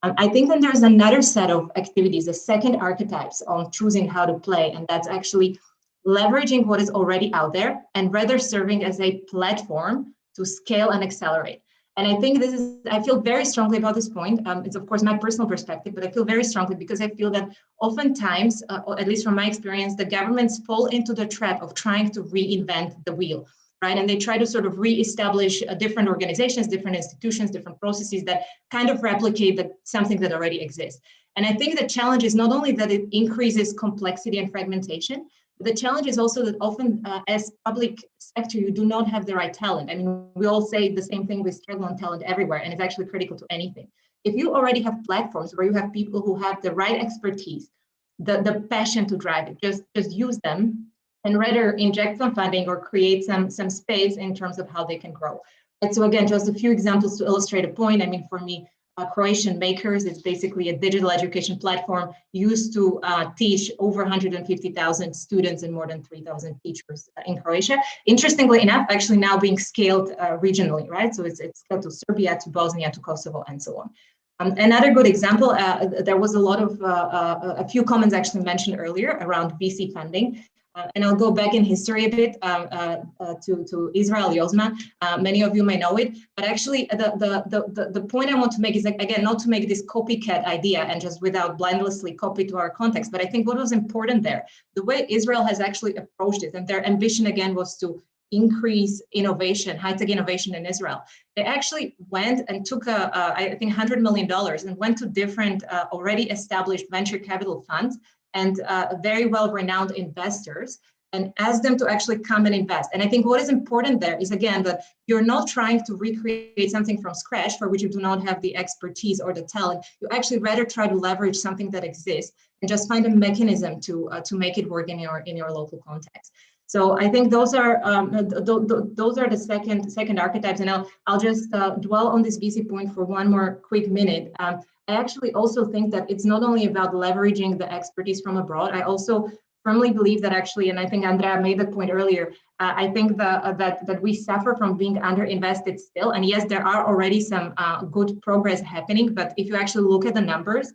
I think then there's another set of activities, the second archetypes on choosing how to play, and that's actually leveraging what is already out there and rather serving as a platform to scale and accelerate. And I think I feel very strongly about this point. It's of course my personal perspective, but I feel very strongly because I feel that oftentimes, or at least from my experience, the governments fall into the trap of trying to reinvent the wheel, right? And they try to sort of reestablish different organizations, different institutions, different processes that kind of replicate something that already exists. And I think the challenge is not only that it increases complexity and fragmentation, the challenge is also that often as public sector, you do not have the right talent. I mean, we all say the same thing, we struggle on talent everywhere, and it's actually critical to anything. If you already have platforms where you have people who have the right expertise, the passion to drive it, just use them and rather inject some funding or create some space in terms of how they can grow. And so again, just a few examples to illustrate a point. I mean, for me, Croatian Makers, it's basically a digital education platform used to teach over 150,000 students and more than 3,000 teachers in Croatia. Interestingly enough, actually now being scaled regionally, right? So it's scaled to Serbia, to Bosnia, to Kosovo, and so on. Another good example, there was a few comments actually mentioned earlier around VC funding. And I'll go back in history a bit to Israel Yozma. Many of you may know it, but actually the point I want to make is, again, not to make this copycat idea and just without blindlessly copy to our context, but I think what was important there, the way Israel has actually approached it, and their ambition again was to increase innovation, high-tech innovation in Israel. They actually went and took I think $100 million and went to different already established venture capital funds and very well-renowned investors and ask them to actually come and invest. And I think what is important there is, again, that you're not trying to recreate something from scratch for which you do not have the expertise or the talent. You actually rather try to leverage something that exists and just find a mechanism to make it work in your local context. So I think those are the second archetypes, and I'll just dwell on this VC point for one more quick minute. I actually also think that it's not only about leveraging the expertise from abroad. I also firmly believe that actually, and I think Andrea made the point earlier, I think that we suffer from being underinvested still. And yes, there are already some good progress happening, but if you actually look at the numbers,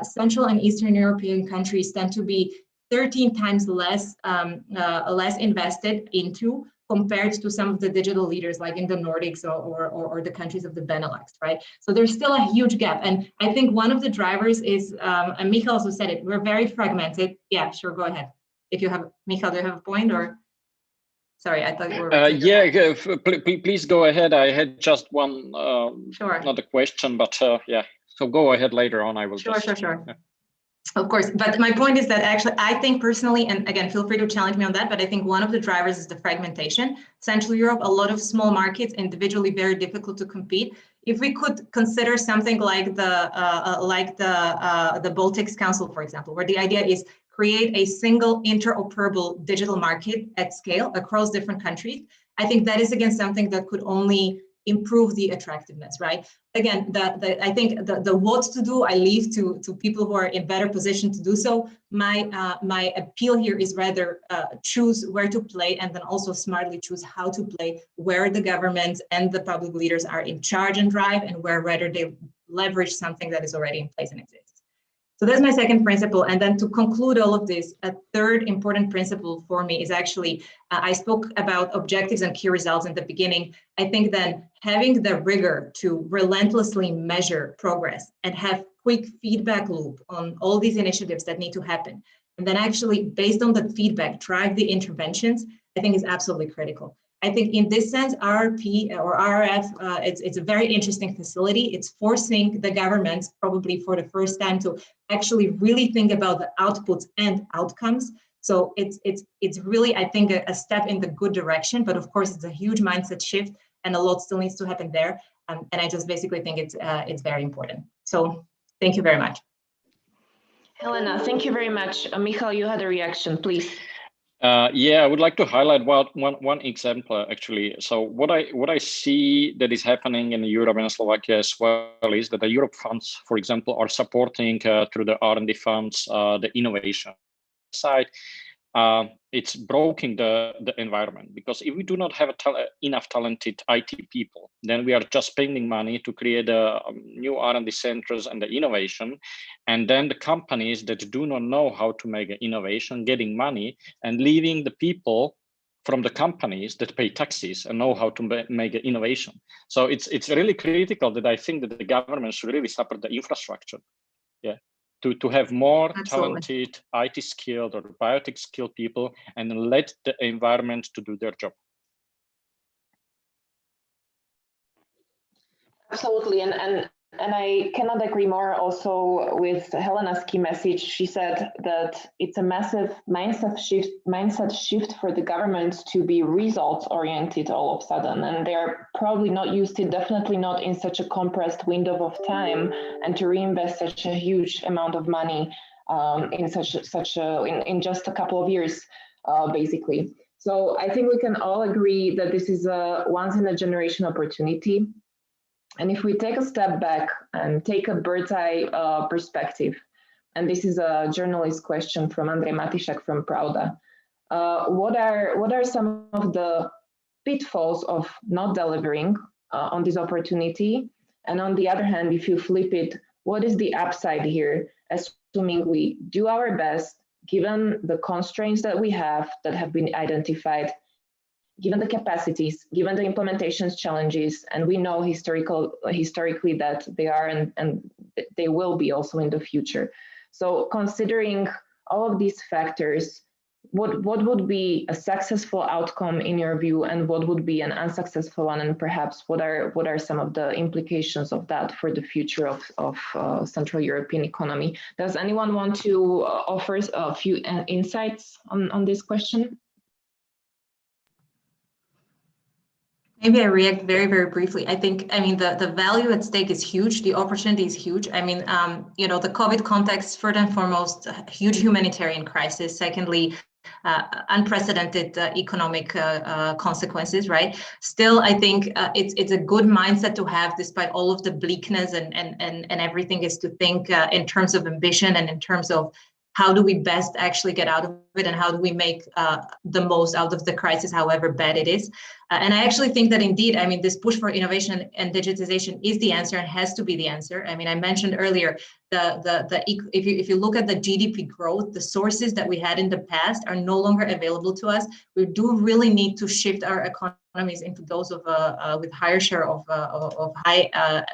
Central and Eastern European countries tend to be 13 times less invested into compared to some of the digital leaders like in the Nordics or the countries of the Benelux, right? So there's still a huge gap. And I think one of the drivers is, and Michal also said it, we're very fragmented. Yeah, sure, go ahead. If you have, Michal, do you have a point or? Sorry, I thought you were. Yeah, please go ahead. I had just one, sure. Not a question, but yeah. So go ahead later on, I will Sure. Yeah. Of course, but my point is that actually, I think personally, and again, feel free to challenge me on that, but I think one of the drivers is the fragmentation. Central Europe, a lot of small markets, individually very difficult to compete. If we could consider something like the Baltics Council, for example, where the idea is create a single interoperable digital market at scale across different countries, I think that is again something that could only improve the attractiveness, right? Again, I think the what to do, I leave to people who are in better position to do so. My appeal here is rather choose where to play and then also smartly choose how to play, where the governments and the public leaders are in charge and drive, and where rather they leverage something that is already in place and exists. So that's my second principle. And then to conclude all of this, a third important principle for me is actually, I spoke about objectives and key results in the beginning. I think then having the rigor to relentlessly measure progress and have quick feedback loop on all these initiatives that need to happen, and then actually based on that feedback, drive the interventions, I think is absolutely critical. I think in this sense, RRP or RRF, it's a very interesting facility. It's forcing the governments probably for the first time to actually really think about the outputs and outcomes. So it's really, I think, a step in the good direction, but of course it's a huge mindset shift and a lot still needs to happen there. And I just basically think it's very important. So thank you very much. Helena, thank you very much. Michal, you had a reaction, please. Yeah, I would like to highlight one example actually. So what I see that is happening in Europe and Slovakia as well is that the Europe funds, for example, are supporting through the R&D funds the innovation side. It's broken the environment, because if we do not have enough talented IT people, then we are just spending money to create new R&D centers and the innovation, and then the companies that do not know how to make innovation getting money and leaving the people from the companies that pay taxes and know how to make innovation. So it's really critical that I think that the government should really support the infrastructure. Yeah. To have more Absolutely. talented IT skilled or biotech skilled people and let the environment to do their job. Absolutely, and I cannot agree more also with Helena's key message. She said that it's a massive mindset shift for the government to be results oriented all of a sudden, and they're probably not used to, definitely not in such a compressed window of time, and to reinvest such a huge amount of money in just a couple of years, basically. So I think we can all agree that this is a once in a generation opportunity. And if we take a step back and take a bird's eye perspective, and this is a journalist question from Andrej Matišak from Pravda, what are some of the pitfalls of not delivering on this opportunity? And on the other hand, if you flip it, what is the upside here, assuming we do our best, given the constraints that we have that have been identified, given the capacities, given the implementations challenges, and we know historically that they are and they will be also in the future. So considering all of these factors, what would be a successful outcome in your view, and what would be an unsuccessful one, and perhaps what are some of the implications of that for the future of Central European economy? Does anyone want to offer a few insights on this question? Maybe I react very, very briefly. I mean, the value at stake is huge. The opportunity is huge. I mean, you know, the COVID context, first and foremost, a huge humanitarian crisis. Secondly, unprecedented economic consequences, right? Still, I think it's a good mindset to have, despite all of the bleakness and everything, is to think in terms of ambition and in terms of how do we best actually get out of it, and how do we make the most out of the crisis, however bad it is. And I actually think that indeed, I mean, this push for innovation and digitization is the answer and has to be the answer. I mean, I mentioned earlier, if you look at the GDP growth, the sources that we had in the past are no longer available to us. We do really need to shift our economies into those of with higher share of high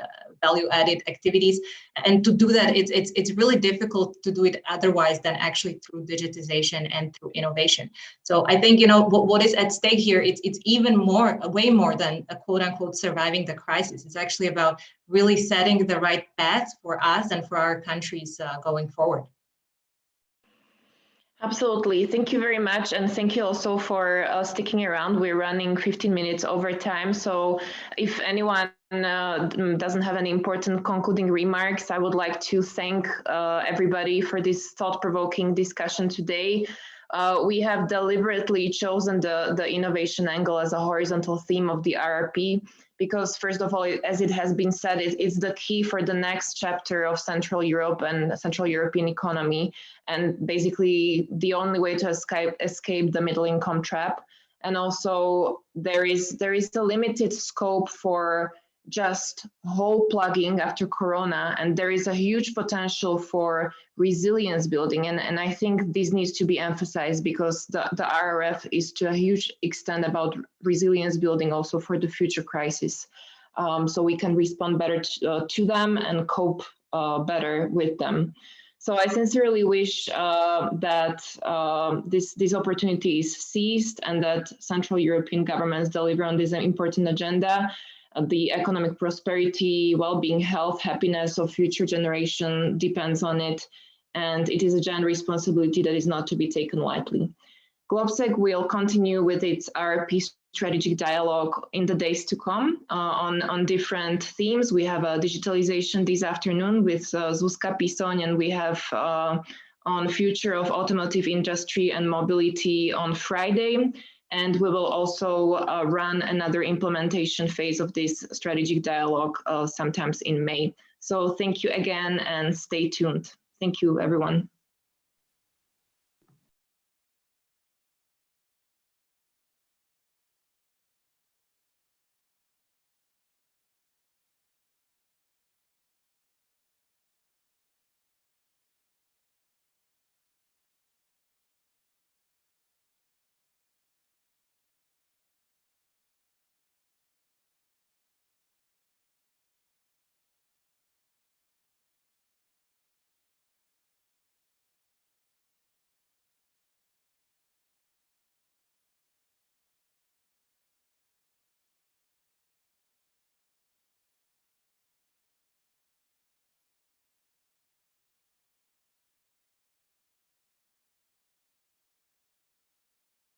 value-added activities, and to do that, it's really difficult to do it otherwise than actually through digitization and through innovation. So I think, you know, what is at stake here, it's even more, way more than a quote-unquote surviving the crisis. It's actually about really setting the right path for us and for our countries going forward. Absolutely. Thank you very much. And thank you also for sticking around. We're running 15 minutes over time. So if anyone doesn't have any important concluding remarks, I would like to thank everybody for this thought-provoking discussion today. We have deliberately chosen the innovation angle as a horizontal theme of the RRP, because first of all, as it has been said, it's the key for the next chapter of Central Europe and Central European economy, and basically the only way to escape the middle income trap. And also there is a limited scope for just hole plugging after Corona, and there is a huge potential for resilience building. And I think this needs to be emphasized, because the RRF is to a huge extent about resilience building also for the future crisis. So we can respond better to them and cope better with them. So I sincerely wish that this opportunity is seized, and that Central European governments deliver on this important agenda. The economic prosperity, well-being, health, happiness of future generation depends on it, and it is a joint responsibility that is not to be taken lightly. GLOBSEC will continue with its RRP strategic dialogue in the days to come on different themes. We have a digitalization this afternoon with Zuzka Pisoň, and we have on future of automotive industry and mobility on Friday. And we will also run another implementation phase of this strategic dialogue sometimes in May. So thank you again, and stay tuned. Thank you, everyone.